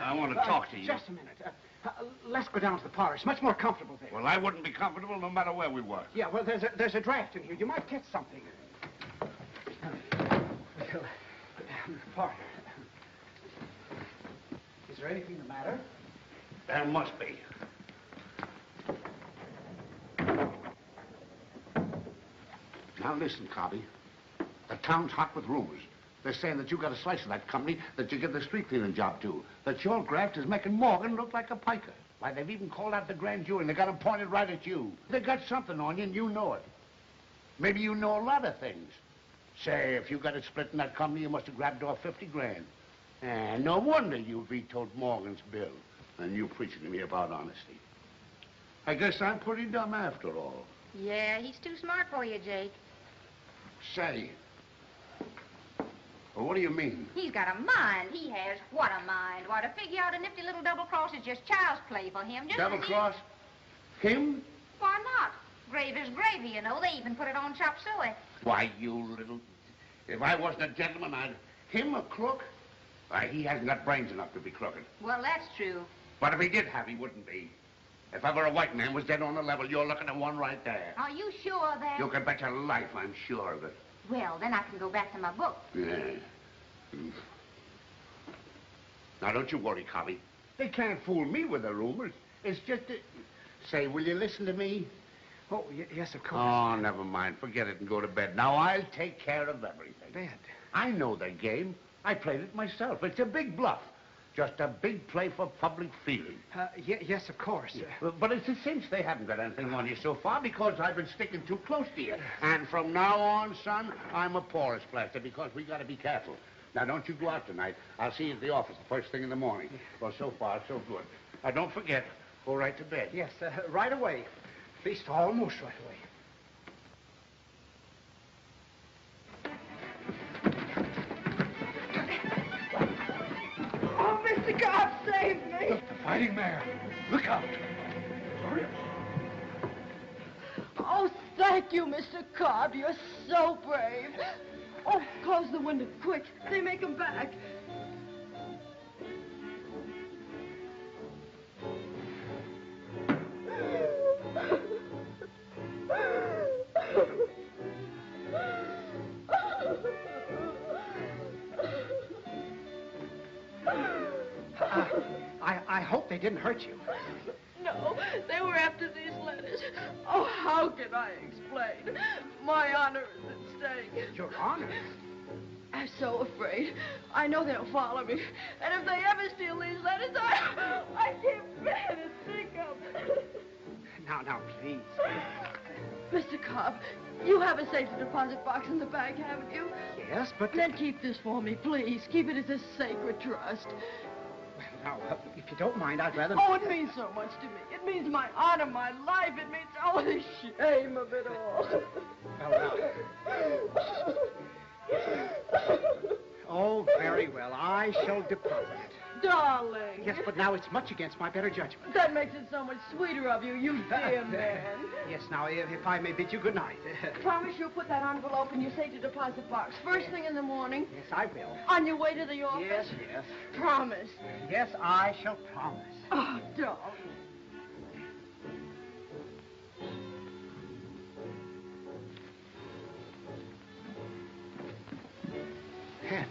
I want to talk to you. Just a minute. Let's go down to the parlor. It's much more comfortable there. Well, I wouldn't be comfortable no matter where we were. Yeah, well, there's a draft in here. You might catch something. Partner. Is there anything the matter? There must be. Now listen, Cobby. The town's hot with rumors. They're saying that you got a slice of that company that you give the street cleaning job to. That your graft is making Morgan look like a piker. Why, they've even called out the grand jury and they got him pointed right at you. They got something on you and you know it. Maybe you know a lot of things. Say, if you got a split in that company, you must have grabbed off 50 grand. And no wonder you vetoed Morgan's bill. And you preaching to me about honesty. I guess I'm pretty dumb after all. Yeah, he's too smart for you, Jake. Say. Well, what do you mean? He's got a mind. He has. What a mind. Why, to figure out a nifty little double cross is just child's play for him. Just Double cross? Him? Why not? Gravy's gravy, you know. They even put it on chop suey. Why, you little... If I wasn't a gentleman, I'd... Him a crook? Why, he hasn't got brains enough to be crooked. Well, that's true. But if he did have, he wouldn't be. If ever a white man was dead on the level, you're looking at one right there. Are you sure that... You can bet your life I'm sure of it. Well, then I can go back to my book. Yeah. Now, don't you worry, Cobby. They can't fool me with the rumors. It's just a... Say, will you listen to me? Oh, yes, of course. Oh, never mind. Forget it and go to bed. Now, I'll take care of everything. Bed? I know the game. I played it myself. It's a big bluff. Just a big play for public feeling. Yes, of course. But it's a cinch they haven't got anything on you so far because I've been sticking too close to you. And from now on, son, I'm a porous plaster because we got to be careful. Now, don't you go out tonight. I'll see you at the office the first thing in the morning. Well, so far, so good. Now, don't forget, go right to bed. Yes, right away. At least almost right away. Oh, Mr. Cobb, save me! The fighting mare. Look out. Hurry. Oh, thank you, Mr. Cobb. You're so brave. Oh, close the window, quick. They may come back. they didn't hurt you. No, they were after these letters. Oh, how can I explain? My honor is at stake. Your honor? I'm so afraid. I know they'll follow me. And if they ever steal these letters, I can't bear to think of it. Now, please. Mr. Cobb, you have a safety deposit box in the bank, haven't you? Yes, but... Then keep this for me, please. Keep it as a sacred trust. Now, if you don't mind, I'd rather... Oh, it means so much to me. It means my honor, my life. It means, oh, the shame of it all. Oh, very well. I shall deposit it. Darling. Yes, but now it's much against my better judgment. That makes it so much sweeter of you, you dear man. Yes, now, if I may bid you good night. Promise you'll put that envelope in your safety deposit box first thing in the morning. Yes, I will. On your way to the office? Yes, yes. Promise. Yes, I shall promise. Oh, darling. Pet.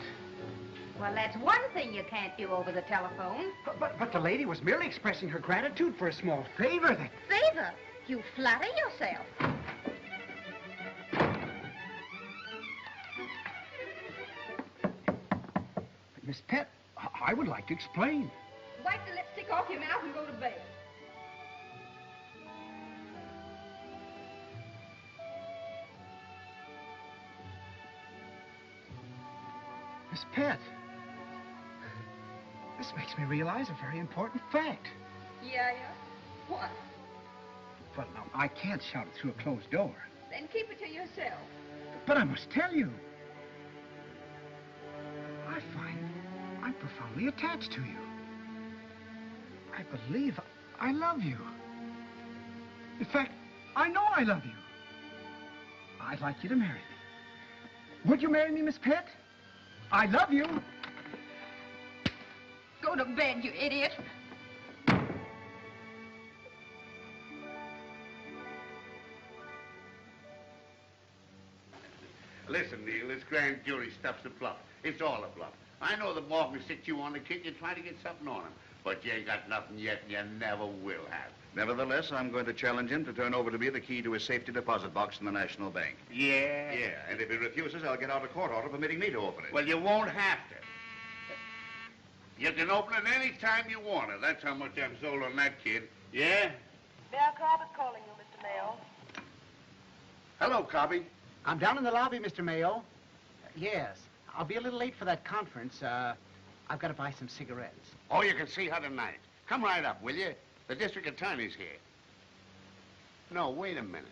Well, that's one thing you can't do over the telephone. But the lady was merely expressing her gratitude for a small favor that... Favor? You flatter yourself. But, Miss Pet, I would like to explain. Wipe the lipstick off your mouth and go to bed. Miss Pet, this makes me realize a very important fact. Yeah? What? Well, now, I can't shout it through a closed door. Then keep it to yourself. But I must tell you. I find I'm profoundly attached to you. I believe I love you. In fact, I know I love you. I'd like you to marry me. Would you marry me, Miss Pet? I love you. Go to bed, you idiot. Listen, Neil, this grand jury stuff's a bluff. It's all a bluff. I know that Morgan set you on the kid. You're trying to get something on him. But you ain't got nothing yet, and you never will have. Nevertheless, I'm going to challenge him to turn over to me the key to his safety deposit box in the National Bank. Yeah? Yeah, and if he refuses, I'll get out a court order permitting me to open it. Well, you won't have to. You can open it any time you want it. That's how much I'm sold on that kid. Yeah? Mayor Cobb is calling you, Mr. Mayo. Hello, Cobby. I'm down in the lobby, Mr. Mayo. Yes. I'll be a little late for that conference. I've got to buy some cigarettes. Oh, you can see her tonight. Come right up, will you? The district attorney's here. No, wait a minute.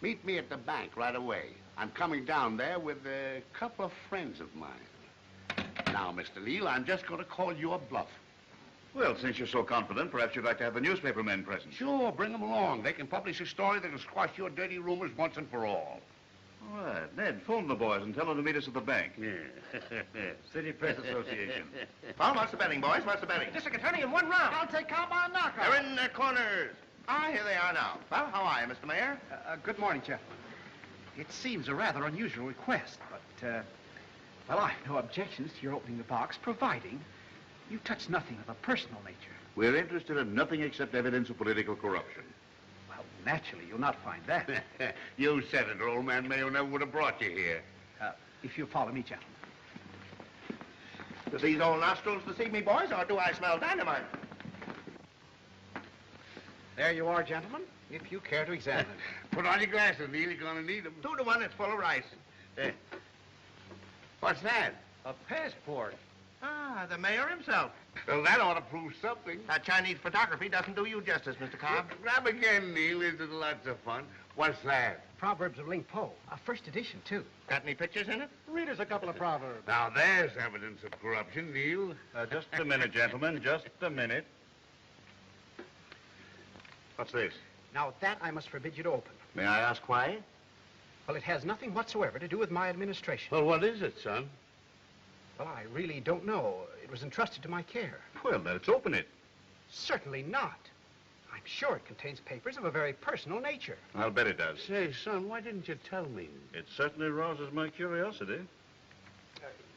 Meet me at the bank right away. I'm coming down there with a couple of friends of mine. Now, Mr. Neal, I'm just going to call you a bluff. Well, since you're so confident, perhaps you'd like to have the newspaper men present. Sure, bring them along. They can publish a story that'll squash your dirty rumors once and for all. All right. Ned, phone the boys and tell them to meet us at the bank. Yeah. City Press Association. Well, what's the betting, boys? What's the betting? District Attorney in one round. I'll take Cobb on knockout. They're in their corners. Ah, here they are now. Well, how are you, Mr. Mayor? Good morning, gentlemen. It seems a rather unusual request, but, well, I have no objections to your opening the box, providing you touch nothing of a personal nature. We're interested in nothing except evidence of political corruption. Well, naturally, you'll not find that. You said it, or old man Mayo never would have brought you here. If you'll follow me, gentlemen. Do these old nostrils deceive me, boys, or do I smell dynamite? There you are, gentlemen, if you care to examine it. Put on your glasses, Neil. You're going to need them. 2 to 1, it's full of rice. What's that? A passport. Ah, the mayor himself. Well, that ought to prove something. That Chinese photography doesn't do you justice, Mr. Cobb. Grab again, Neil. Isn't lots of fun? What's that? Proverbs of Ling Po, a first edition, too. Got any pictures in it? Read us a couple of proverbs. Now, there's evidence of corruption, Neil. Just a minute, gentlemen. Just a minute. What's this? Now, that I must forbid you to open. May I ask why? Well, it has nothing whatsoever to do with my administration. Well, what is it, son? Well, I really don't know. It was entrusted to my care. Well, let's open it. Certainly not. I'm sure it contains papers of a very personal nature. I'll bet it does. Say, son, why didn't you tell me? It certainly rouses my curiosity.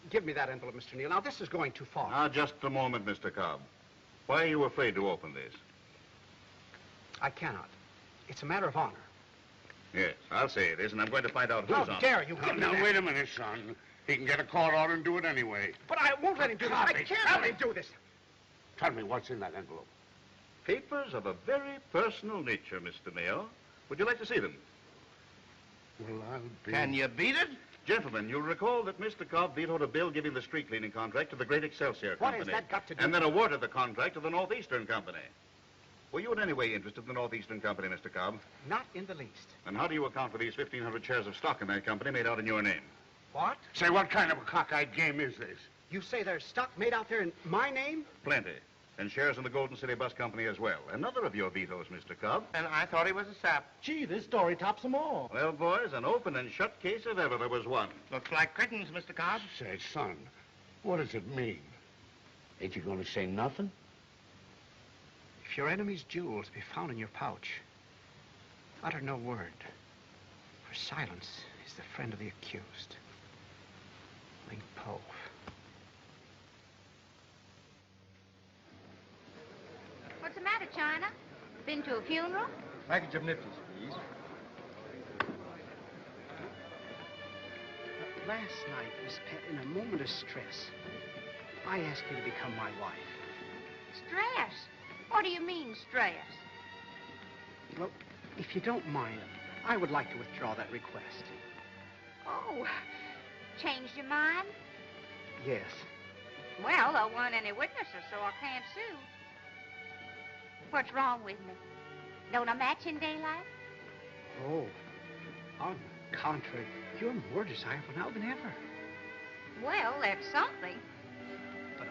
Give me that envelope, Mr. Neal. Now, this is going too far. Now, just a moment, Mr. Cobb. Why are you afraid to open this? I cannot. It's a matter of honor. Yes, I'll say it is, and I'm going to find out who's on it. How dare you give me Now, that? wait a minute, son. He can get a court order and do it anyway. But I won't let him do this. I can't let him do this. Tell me what's in that envelope. Papers of a very personal nature, Mr. Mayor. Would you like to see them? Well, I'll be... Can you beat it? Gentlemen, you'll recall that Mr. Cobb vetoed a bill giving the street cleaning contract to the Great Excelsior What Company. has that got to do And then with- awarded the contract to the Northeastern Company. Were you in any way interested in the Northeastern Company, Mr. Cobb? Not in the least. And how do you account for these 1,500 shares of stock in that company made out in your name? What? Say, what kind of a cockeyed game is this? You say there's stock made out there in my name? Plenty. And shares in the Golden City Bus Company as well. Another of your vetoes, Mr. Cobb. And I thought he was a sap. Gee, this story tops them all. Well, boys, an open and shut case if ever there was one. Looks like curtains, Mr. Cobb. Say, son, what does it mean? Ain't you going to say nothing? If your enemy's jewels be found in your pouch, utter no word, for silence is the friend of the accused. Ling Po. What's the matter, China? Been to a funeral? Package of nifties, please. Last night, Miss Pet, in a moment of stress, I asked you to become my wife. Stress? What do you mean, stress? Well, if you don't mind, I would like to withdraw that request. Oh, changed your mind? Yes. Well, there weren't any witnesses, so I can't sue. What's wrong with me? Don't I match in daylight? Oh, on the contrary, you're more desirable now than ever. Well, that's something. But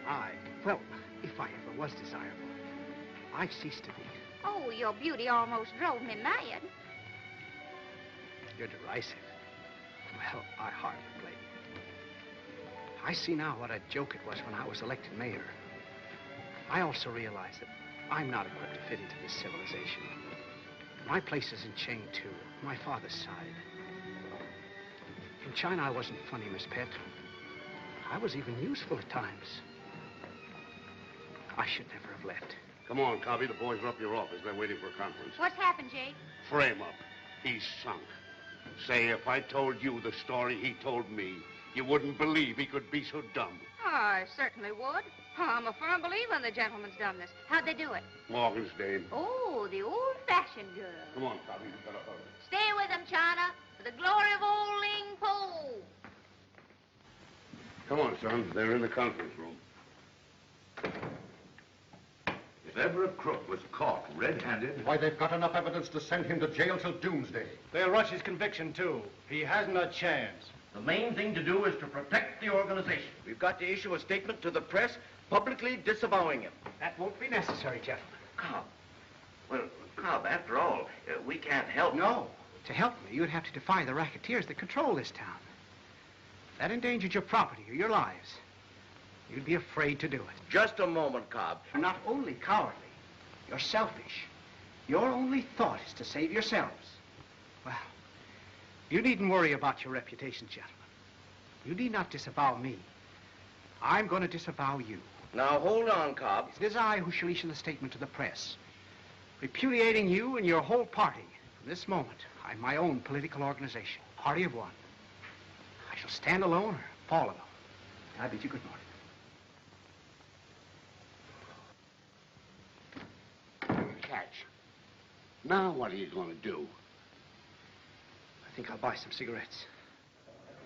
well, if I ever was desirable, I ceased to be. Oh, your beauty almost drove me mad. You're derisive. Well, I hardly blame you. I see now what a joke it was when I was elected mayor. I also realize that I'm not equipped to fit into this civilization. My place is in chain 2, my father's side. In China, I wasn't funny, Miss Pet. I was even useful at times. I should never have left. Come on, Cobby. The boys are up your office. They're waiting for a conference. What's happened, Jake? Frame up. He's sunk. Say, if I told you the story he told me, you wouldn't believe he could be so dumb. I certainly would. I'm a firm believer in the gentleman's dumbness. How'd they do it? Morgan's Dame. Oh, the old-fashioned girl. Come on, Cobby. We've got to hurry. Stay with him, China, for the glory of old Ling Po. Come on, son. They're in the conference room. If ever a crook was caught red-handed... Why, they've got enough evidence to send him to jail till doomsday. They'll rush his conviction, too. He hasn't a chance. The main thing to do is to protect the organization. We've got to issue a statement to the press publicly disavowing him. That won't be necessary, gentlemen. Cobb. Well, Cobb, after all, we can't help. No. To help me, you'd have to defy the racketeers that control this town. If that endangered your property or your lives, you'd be afraid to do it. Just a moment, Cobb. You're not only cowardly, you're selfish. Your only thought is to save yourselves. Well, you needn't worry about your reputation, gentlemen. You need not disavow me. I'm going to disavow you. Now, hold on, Cobb. It is I who shall issue the statement to the press, repudiating you and your whole party. From this moment, I'm my own political organization, party of one. I shall stand alone or fall alone. I bid you good morning. Catch. Now what are you going to do? I think I'll buy some cigarettes.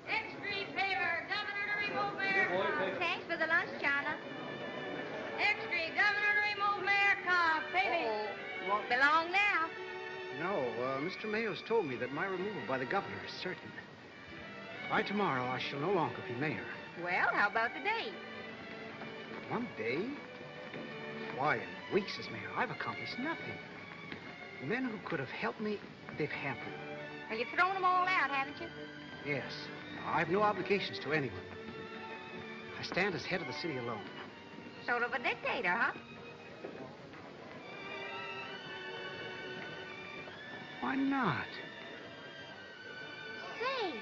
Extra favor, Governor to remove Mayor Cobb. Thanks for the lunch, China. Extra Governor to remove Mayor Cobb. Pay me. Oh, won't be long now. No, Mr. Mayo's told me that my removal by the governor is certain. By tomorrow, I shall no longer be mayor. Well, how about today? 1 day? Why, in weeks as mayor, I've accomplished nothing. The men who could have helped me, they've hampered me. Well, you've thrown them all out, haven't you? Yes. I've no obligations to anyone. I stand as head of the city alone. Sort of a dictator, huh? Why not? Say.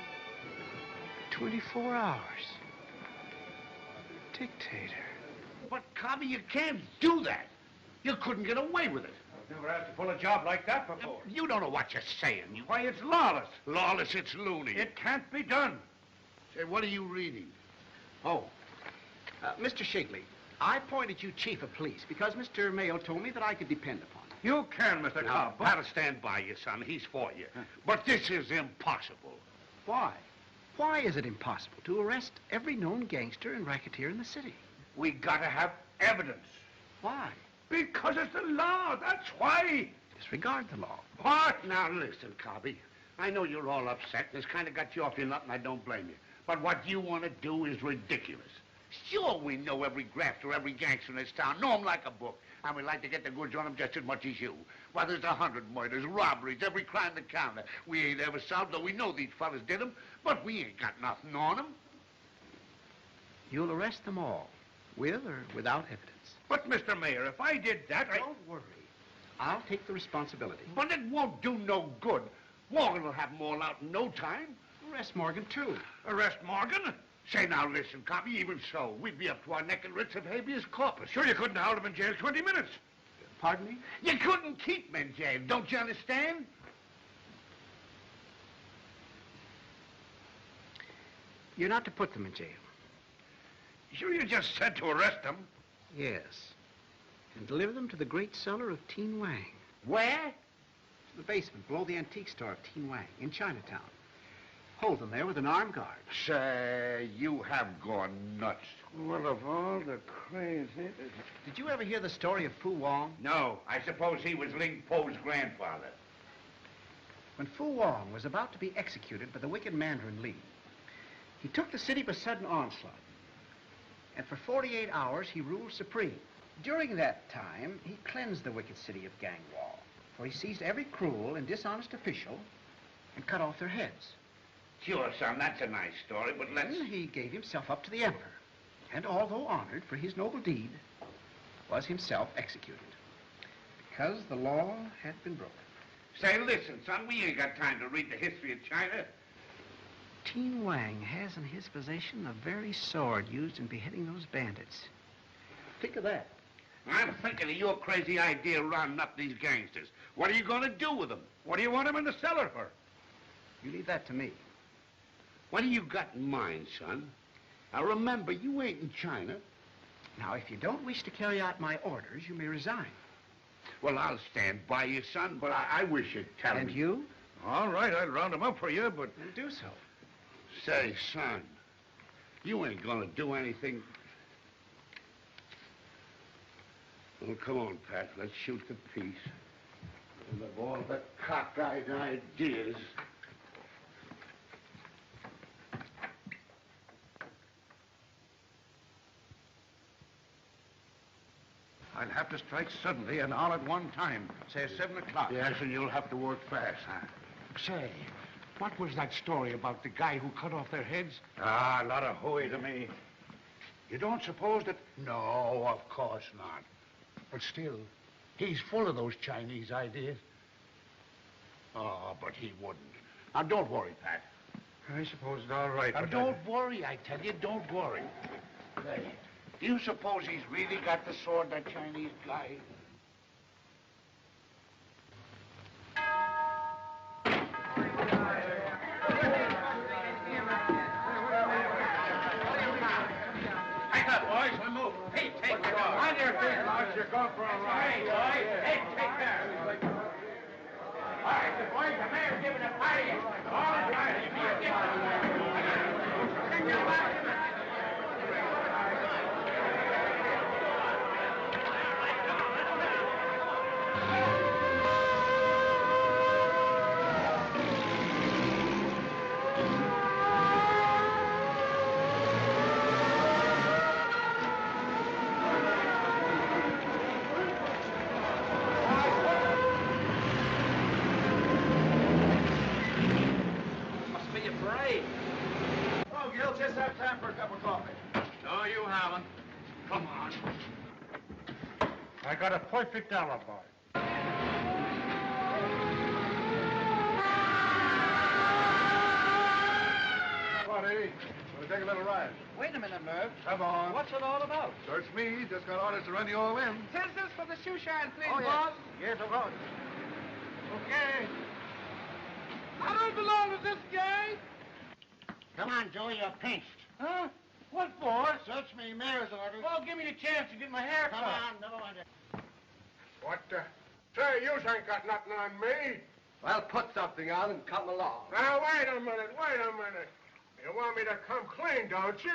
24 hours. Dictator. But, Cobby, you can't do that. You couldn't get away with it. I've never had to pull a job like that before. You don't know what you're saying. Why, it's lawless. Lawless, it's loony. It can't be done. Say, what are you reading? Oh, Mr. Shigley, I appointed you chief of police because Mr. Mayo told me that I could depend upon you. You can, Mr. Cobb. I'll stand by you, son. He's for you. But this is impossible. Why? Why is it impossible to arrest every known gangster and racketeer in the city? We gotta have evidence. Why? Because it's the law, that's why. Disregard the law. What? Now, listen, Cobby. I know you're all upset, and it's kind of got you off your nut, and I don't blame you. But what you want to do is ridiculous. Sure, we know every grafter, every gangster in this town. Know them like a book. And we like to get the goods on them just as much as you. Well, there's 100 murders, robberies, every crime that counted. We ain't ever solved, though we know these fellas did them, but we ain't got nothing on them. You'll arrest them all, with or without evidence. But, Mr. Mayor, if I did that, Don't worry. I'll take the responsibility. But it won't do no good. Morgan will have them all out in no time. Arrest Morgan, too. Arrest Morgan? Say, now, listen, Cobby, even so, we'd be up to our neck in writs of habeas corpus. Sure, you couldn't hold him in jail 20 minutes. Pardon me? You couldn't keep them in jail, don't you understand? You're not to put them in jail. Sure, you just said to arrest them. Yes. And deliver them to the great cellar of Teen Wang. Where? The basement below the antique store of Teen Wang in Chinatown. Hold them there with an armed guard. Say, you have gone nuts. Well, of all the crazy... Did you ever hear the story of Fu Wong? No, I suppose he was Ling Po's grandfather. When Fu Wong was about to be executed by the wicked Mandarin Li, he took the city by sudden onslaught. And for 48 hours, he ruled supreme. During that time, he cleansed the wicked city of Gangwall, for he seized every cruel and dishonest official and cut off their heads. Sure, son, that's a nice story, but let's... Then he gave himself up to the emperor, and although honored for his noble deed, was himself executed, because the law had been broken. Say, listen, son, we ain't got time to read the history of China. Teen Wang has in his possession the very sword used in beheading those bandits. Think of that. I'm thinking of your crazy idea of rounding up these gangsters. What are you going to do with them? What do you want them in the cellar for? You leave that to me. What do you got in mind, son? Now, remember, you ain't in China. Now, if you don't wish to carry out my orders, you may resign. Well, I'll stand by you, son, but I wish you'd tell me. And you? All right, I'd round them up for you, but... Then do so. Say, son, you ain't gonna do anything... Well, come on, Pat, let's shoot the piece. And of all the cockeyed ideas... I'll have to strike suddenly and all at one time. Say 7 o'clock. Yes, and you'll have to work fast, huh? Say, what was that story about the guy who cut off their heads? Ah, a lot of hooey to me. You don't suppose that... No, of course not. But still, he's full of those Chinese ideas. Oh, but he wouldn't. Now, don't worry, Pat. I suppose it's all right, Now, but... don't worry, I tell you, don't worry. Say, do you suppose he's really got the sword, that Chinese guy? Take up, boys. We move. Hey, take the dog. On your feet, boys. You're going for a ride. Hey, boys. Hey, take care. All right, the boys, the mayor's giving a party. All right. Must be a parade. Oh, Gil, just have time for a cup of coffee. No, you haven't. Come on. I got a perfect alibi. Buddy, we'll take take a little ride. Wait a minute, Merv. Come on. What's it all about? Search me. Just got orders to run you all in. Tis this for the shoe shine, please, Oh, yes. boss. Yes, of course. Okay. I don't belong to this gang. Come on, Joey, you're pinched. Huh? What for? Search me, mayor's orders. Well, give me a chance to get my hair cut. Come on, never mind it. What the? Say, you ain't got nothing on me. Well, put something on and come along. Now, wait a minute. You want me to come clean, don't you?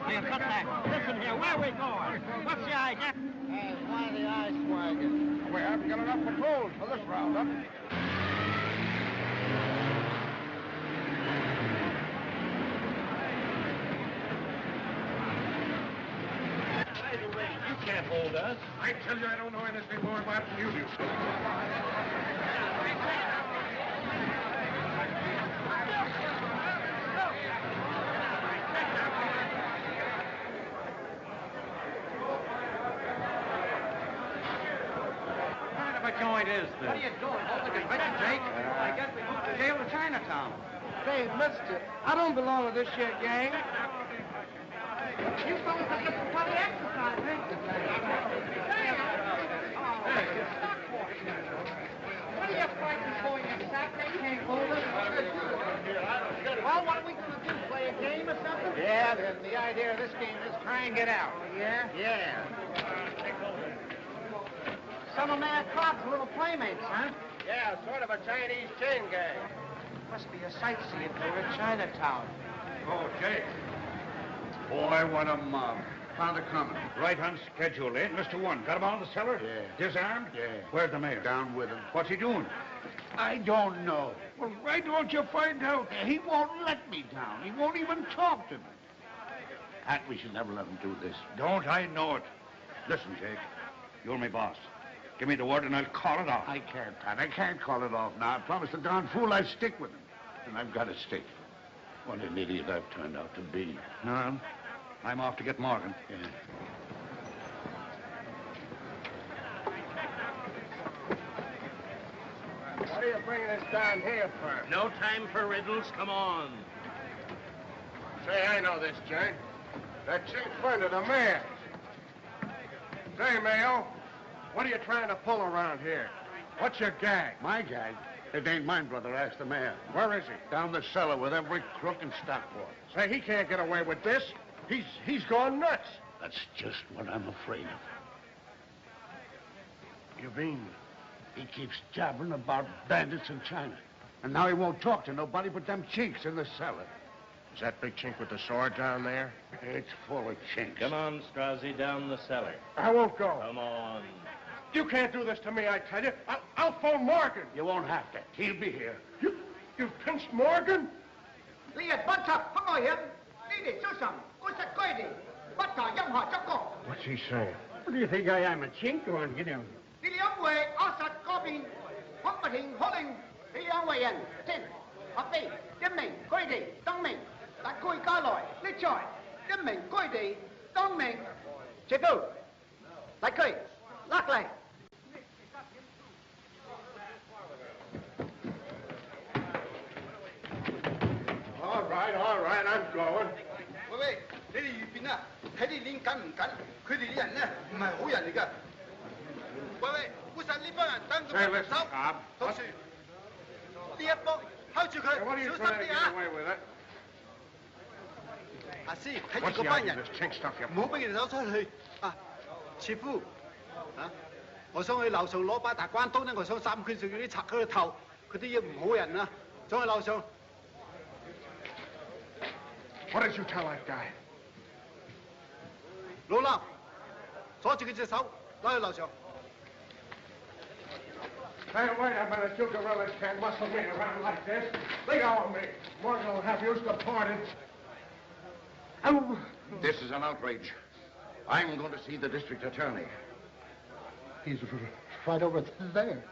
Hey, cut back. Listen here, where are we going? What's the idea? Hey, why the eye swagging? We haven't got enough patrols for this roundup. You can't hold us. I tell you, I don't know anything more about it than you do. What joint is this? What are you doing? Hold the conviction, Jake. I guess we moved the jail to Chinatown. Say, mister, I don't belong to this here gang. You fellas are getting plenty exercise, ain't you? What are you fighting for, you sack? They can't hold us. Well, what are we going to do? Play a game or something? Yeah, the idea of this game is try and get out. Yeah? Yeah. Some of Mayor Cobb's little playmates, huh? Yeah, sort of a Chinese chain gang. Must be a sightseeing tour in Chinatown. Oh, Jake. Boy, what a mob. Found it coming. Right on schedule, eh? Mr. One, got him out of the cellar? Yeah. Disarmed? Yeah. Where's the mayor? Down with him. What's he doing? I don't know. Well, why don't you find out? He won't let me down. He won't even talk to me. Pat, we should never let him do this. Don't I know it? Listen, Jake. You're my boss. Give me the word and I'll call it off. I can't, Pat. I can't call it off now. I promised the darn fool I'd stick with him. And I've got to stick. What an idiot I've turned out to be. No, I'm off to get Morgan. Yeah. What are you bringing us down here for? No time for riddles. Come on. Say, I know this, Jake. That chief friend of the mayor's. Say, Mayo, what are you trying to pull around here? What's your gag? My gag? It ain't mine, brother. Ask the mayor. Where is he? Down the cellar with every crook in Stockport. Say, he can't get away with this. He's gone nuts. That's just what I'm afraid of. You mean? He keeps jabbering about bandits in China. And now he won't talk to nobody but them chinks in the cellar. Is that big chink with the sword down there? It's full of chinks. Come on, Strozzi, down the cellar. I won't go. Come on. You can't do this to me, I tell you. I'll phone Morgan. You won't have to. He'll be here. You've pinched Morgan? What's he saying? What do you think I am, a chink? Go on, get down. 呢兩位惡實嗰邊，可不停可令呢兩位人即合備一名佢哋當名，但佢家來呢在一名佢哋當名，這個嚟佢落嚟。All right, I'm going. 喂喂，你哋預邊啊？睇你臉緊唔緊？佢哋啲人咧唔係好人嚟㗎。喂喂，烏實呢幫人等住佢手，同樹呢一幫睺住佢，小心啲啊！阿師，睇住嗰班人，唔好俾佢哋走出去啊！切夫啊！我想去樓上攞把大關刀咧，我想三拳上嗰啲拆佢個頭，佢啲嘢唔好人啊！想去樓上。What did you tell that guy? 老衲鎖住佢隻手，攞去樓上。Hey, wait a minute. You gorillas can't muscle me around like this. Let go of me. Morgan will have you supported. This is an outrage. I'm going to see the district attorney. He's right over there.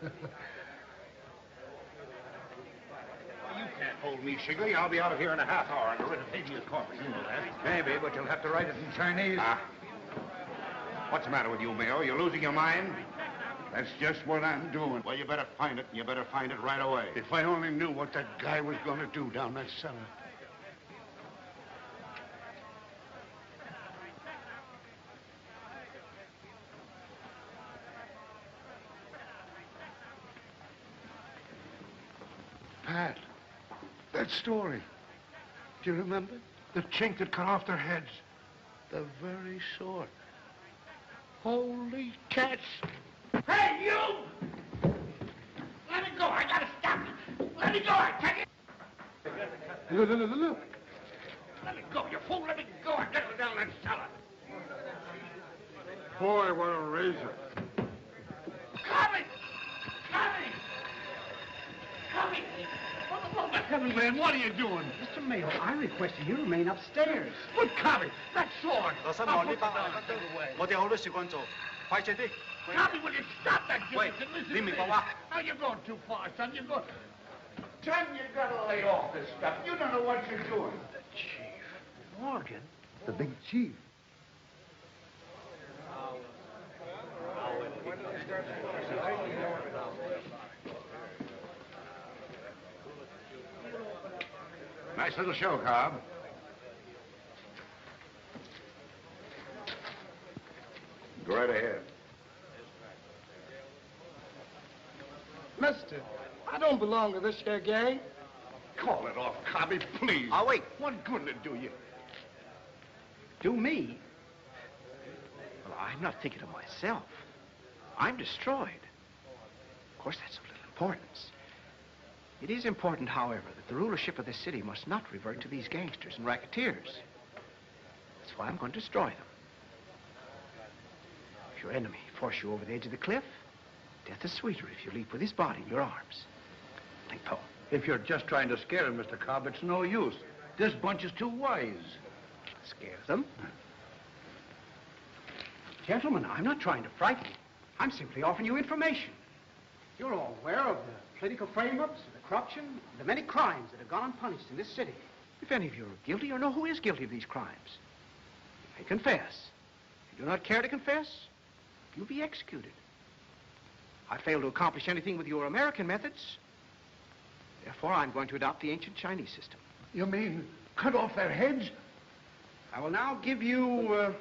You can't hold me, Shigley. I'll be out of here in a half hour on a writ of habeas corpus. You know that. Maybe, but you'll have to write it in Chinese. What's the matter with you, Mayo? You losing your mind? That's just what I'm doing. Well, you better find it, and you better find it right away. If I only knew what that guy was going to do down that cellar. Pat, that story. Do you remember? The chink that cut off their heads. The very sort. Holy cats. Hey, you! Let me go. I gotta stop you. Let me go. I tell you. Look. Let me go, you fool. Let me go. I gotta go down that cellar. Boy, what a razor. Coming! Coming! Coming! Oh, my heaven, man, what are you doing? Mr. Mayo, I requested you remain upstairs. But, Coming, that sword! I'll put it down. Coming, will you stop that gibberish and listen to me? Now, you're going too far, son. You're going... Son, you gotta lay off this stuff. You don't know what you're doing. The chief. Morgan? The big chief. Nice little show, Cobb. Go right ahead. Mister, I don't belong to this here gang. Call it off, Cobby, please. Oh, wait. What good did it do you? Do me? Well, I'm not thinking of myself. I'm destroyed. Of course, that's of little importance. It is important, however, that the rulership of this city must not revert to these gangsters and racketeers. That's why I'm going to destroy them. If your enemy force you over the edge of the cliff, death is sweeter if you leap with his body in your arms. Like Poe. If you're just trying to scare him, Mr. Cobb, it's no use. This bunch is too wise. Scare them? Gentlemen, I'm not trying to frighten you. I'm simply offering you information. You're all aware of the political frame-ups, the corruption, the many crimes that have gone unpunished in this city. If any of you are guilty or know who is guilty of these crimes, you may confess. If you do not care to confess, you'll be executed. I failed to accomplish anything with your American methods. Therefore, I'm going to adopt the ancient Chinese system. You mean cut off their heads? I will now give you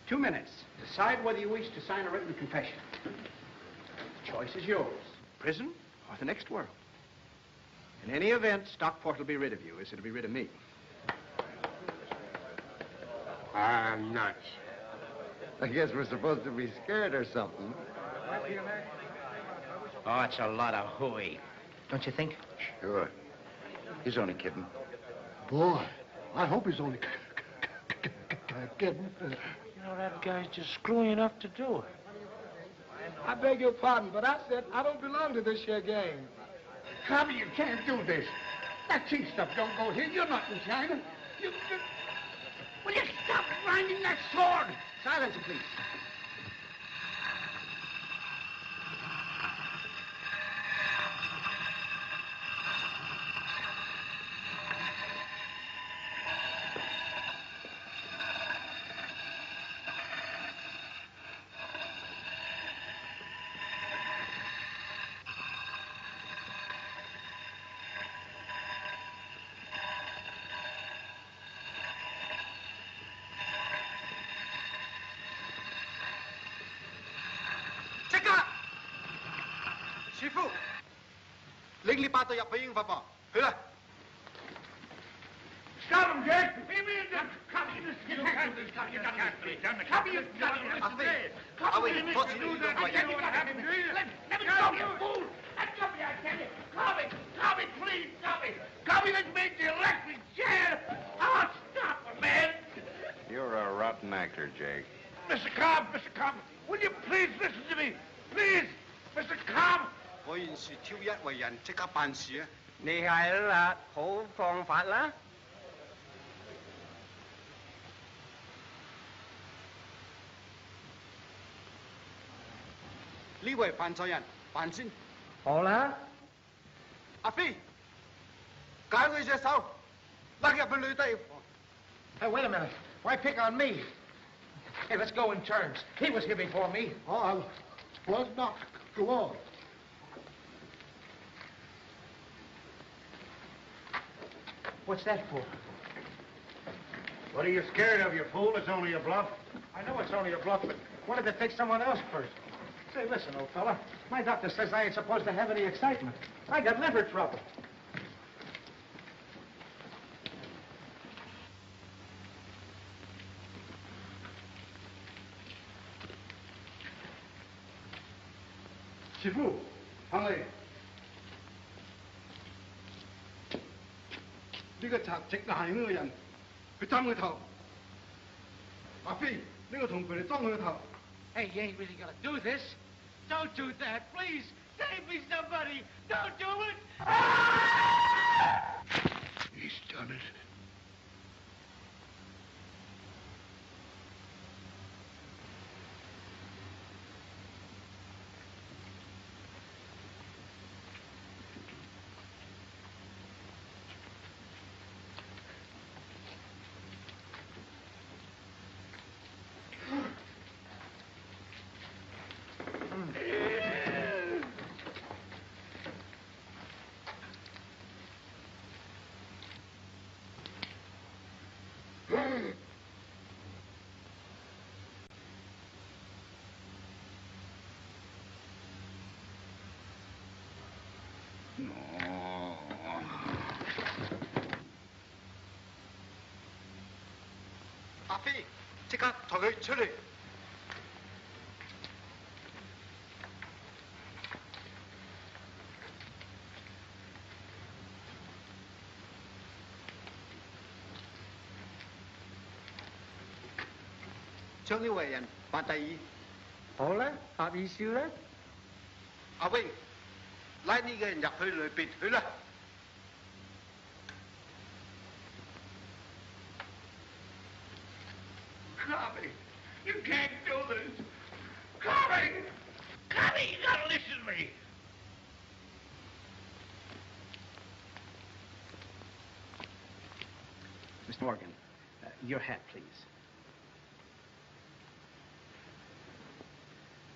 2 minutes. Decide whether you wish to sign a written confession. The choice is yours. Prison or the next world. In any event, Stockport will be rid of you, as it'll be rid of me. I'm nuts. I guess we're supposed to be scared or something. Oh, it's a lot of hooey. Don't you think? Sure. He's only kidding. Boy, I hope he's only kidding. You know, that guy's just screwy enough to do it. I beg your pardon, but I said I don't belong to this here gang. Cobby, you can't do this. That cheap stuff don't go here. You're not in China. Will you stop grinding that sword? Silence, please. Stop him, Jack! Leave me in there! Cobby, you can't do this. Cobby, you can't do this. Cobby, you can't do this. Cobby, you can't do that. I tell you what happened to you. Let me go, you fool! Let go, I tell you. Cobby, please, Cobby. Cobby, let's make the electric chair. Oh, stop him, man. You're a rotten actor, Jake. Mr. Cobb, will you please listen to me? Please, Mr. Cobb. 我現時挑一為人，即刻辦事啊！你係啦，好方法啦。呢位犯罪人，犯先。好啦。阿飛，解佢隻手，勒入去女地房。Hey, wait a minute. Why pick on me? Hey, let's go in turns. He was here before me. Oh, I was not. Go on. What's that for? What are you scared of, you fool? It's only a bluff. I know it's only a bluff, but wanted to take someone else first. Say, listen, old fella. My doctor says I ain't supposed to have any excitement. I got liver trouble. Shifu, Hangley. 呢個賊直牙呢個人，佢針佢頭。阿飛，呢個同佢哋裝佢個頭。Hey, you ain't really gonna do this. Don't do that, please. Save me, somebody. Don't do it. He's done it. No. 阿飛，即刻抬佢出嚟。將呢位人辦第二。好啦，合意笑啦。阿榮，拉呢個人入去裏邊去啦。Connie, you can't do this. Connie! Connie, you gotta listen to me. Mr. Morgan, your hat, please.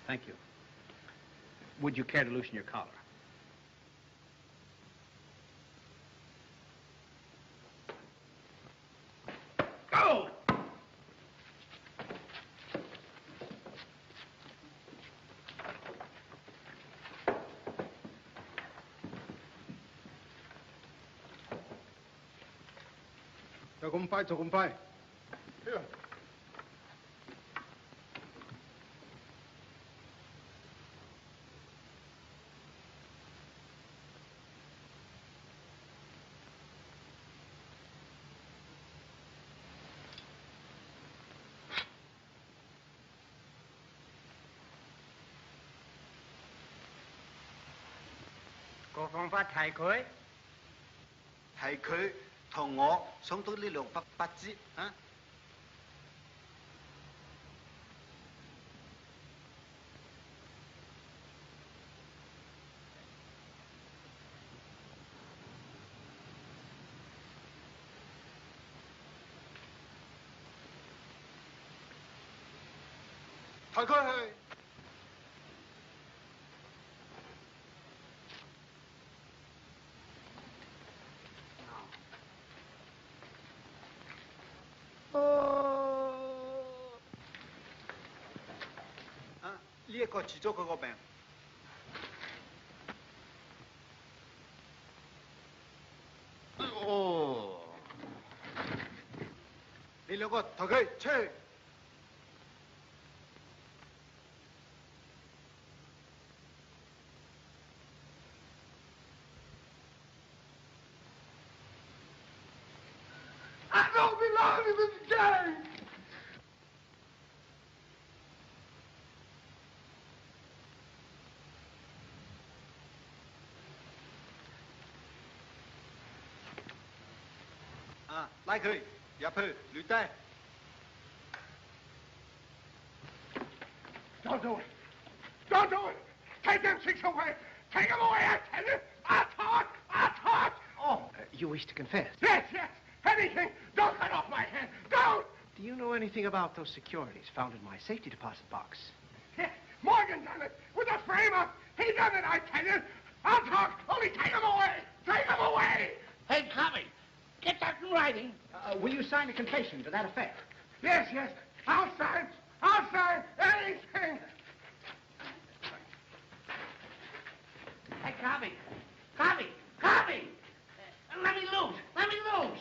Thank you. Would you care to loosen your collar? Go! Cho cũng phải, cho cũng phải. Here. 個方法提佢，係佢同我想到呢兩筆不知啊！抬佢去。呢一個治咗佢個病。哦，你兩個抬佢出去。I don't belong to this gang! À, 拉佢入去女低。Don't do it. Don't do it. Take them chicks away. Take them away, I tell you. I'll talk. I'll talk. Oh, you wish to confess? Yes, yes. Anything. Don't cut off my hand. Don't. Do you know anything about those securities found in my safety deposit box? Yes, Morgan done it with a frame up. He done it, I tell you. I'll talk. Only take them away. Take them away. Hey, Cubby, get that in writing. Will you sign a confession to that effect? Yes, yes. I'll sign. I'll sign anything. Hey, Cubby. Cubby. Cubby. Let me loose. Let me loose.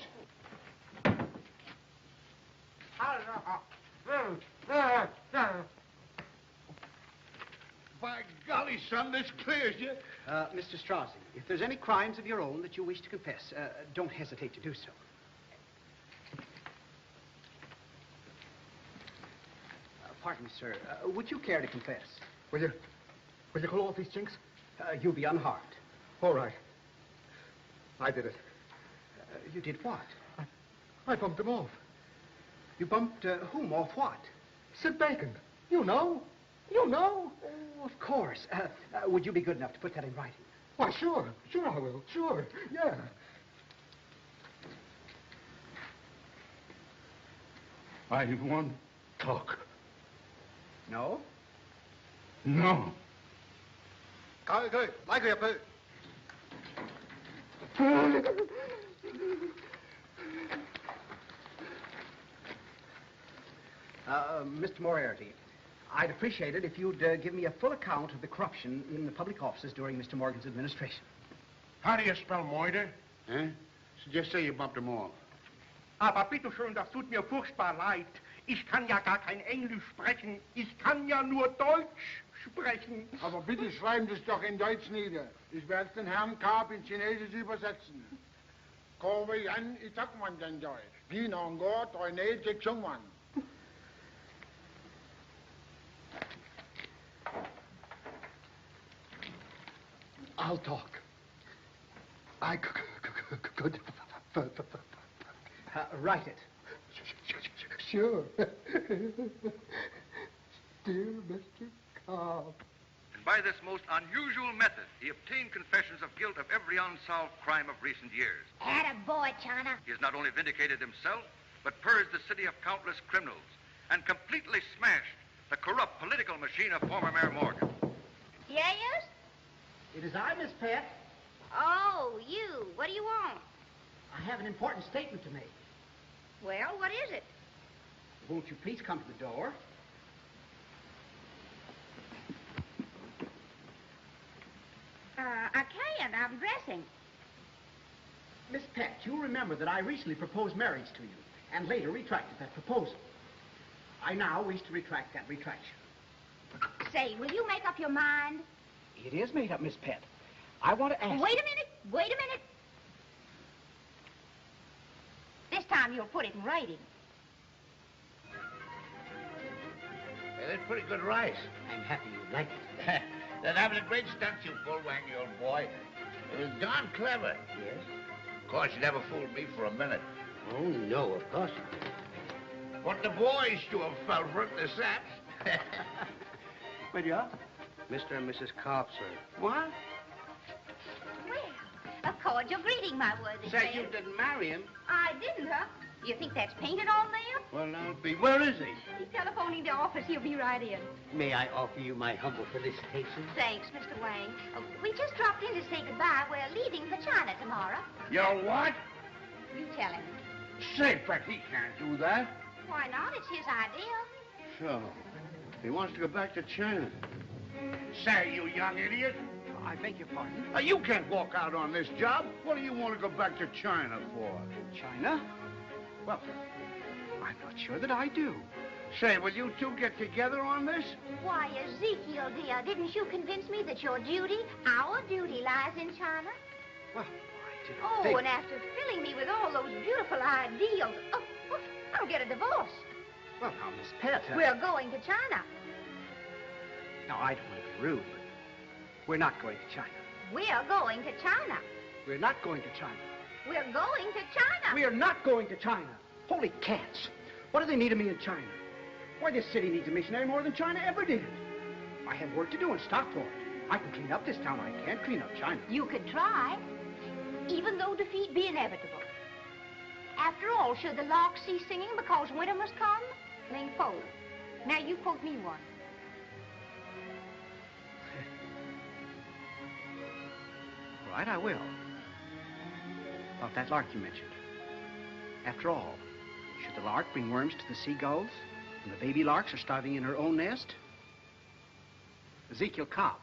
By golly, son, this clears you. Mr. Strozzi, if there's any crimes of your own that you wish to confess, don't hesitate to do so. Pardon me, sir. Would you care to confess? Will you call off these chinks? You'll be unharmed. All right. I did it. You did what? I bumped them off. You bumped whom off what? Sid Bacon. You know. You know. Oh, of course. Would you be good enough to put that in writing? Why, sure. Sure I will. Sure. Yeah. I won't talk. No? No. Good. Like you put. Mr. Moriarty, I'd appreciate it if you'd give me a full account of the corruption in the public offices during Mr. Morgan's administration. How do you spell Moide? Huh? So just say you bumped him off. Aber bitteschön, das tut mir furchtbar leid. Ich kann ja gar kein Englisch sprechen. Ich kann ja nur Deutsch sprechen. Aber bitte schreiben Sie es doch in Deutsch nieder. Ich werde den Herrn Karp in Chinesisch übersetzen. Kowe yan itakman janjoy. Ginongo toine jekchungman. I'll talk. I could. Write it. Sure. Dear Mr. Cobb. And by this most unusual method, he obtained confessions of guilt of every unsolved crime of recent years. Attaboy, China. He has not only vindicated himself, but purged the city of countless criminals and completely smashed the corrupt political machine of former Mayor Morgan. Yes? It is I, Miss Pet. Oh, you. What do you want? I have an important statement to make. Well, what is it? Won't you please come to the door? I can't. I'm dressing. Miss Pet, you'll remember that I recently proposed marriage to you and later retracted that proposal. I now wish to retract that retraction. Say, will you make up your mind? It is made up, Miss Pet. I want to ask... Wait a minute. Wait a minute. This time you'll put it in writing. Hey, that's pretty good rice. I'm happy you like it. That having a great stunt you pulled, Wangy, old boy. It was darn clever. Yes? Of course, you never fooled me for a minute. Oh, no, of course not. What the boys should have fell for it, the saps. Well, yeah? Mr. and Mrs. Carp, sir. What? Well, a cordial greeting, my worthy Say, friend. you didn't marry him. I didn't, huh? You think that's painted on there? Well, I'll be. Where is he? He's telephoning the office. He'll be right in. May I offer you my humble felicitations? Thanks, Mr. Wang. Oh, we just dropped in to say goodbye. We're leaving for China tomorrow. You're what? You tell him. Say, but he can't do that. Why not? It's his idea. So, he wants to go back to China. Say, you young idiot. I beg your pardon? You can't walk out on this job. What do you want to go back to China for? China? Well, I'm not sure that I do. Say, will you two get together on this? Why, Ezekiel, dear, didn't you convince me that your duty, our duty, lies in China? Well, I didn't Oh, think... and after filling me with all those beautiful ideals, I'll get a divorce. Well, now, Miss Pet... We're going to China. Now, I don't want to be rude, but we're not going to China. We're going to China. We're not going to China. We're going to China. We're not going to China. Holy cats. What do they need of me in China? Why, this city needs a missionary more than China ever did. I have work to do in Stockport. I can clean up this town. I can't clean up China. You could try, even though defeat be inevitable. After all, should the lark cease singing because winter must come? Ling Po. Now you quote me one. All right, I will. About that lark you mentioned. After all, should the lark bring worms to the seagulls when the baby larks are starving in her own nest? Ezekiel Cobb.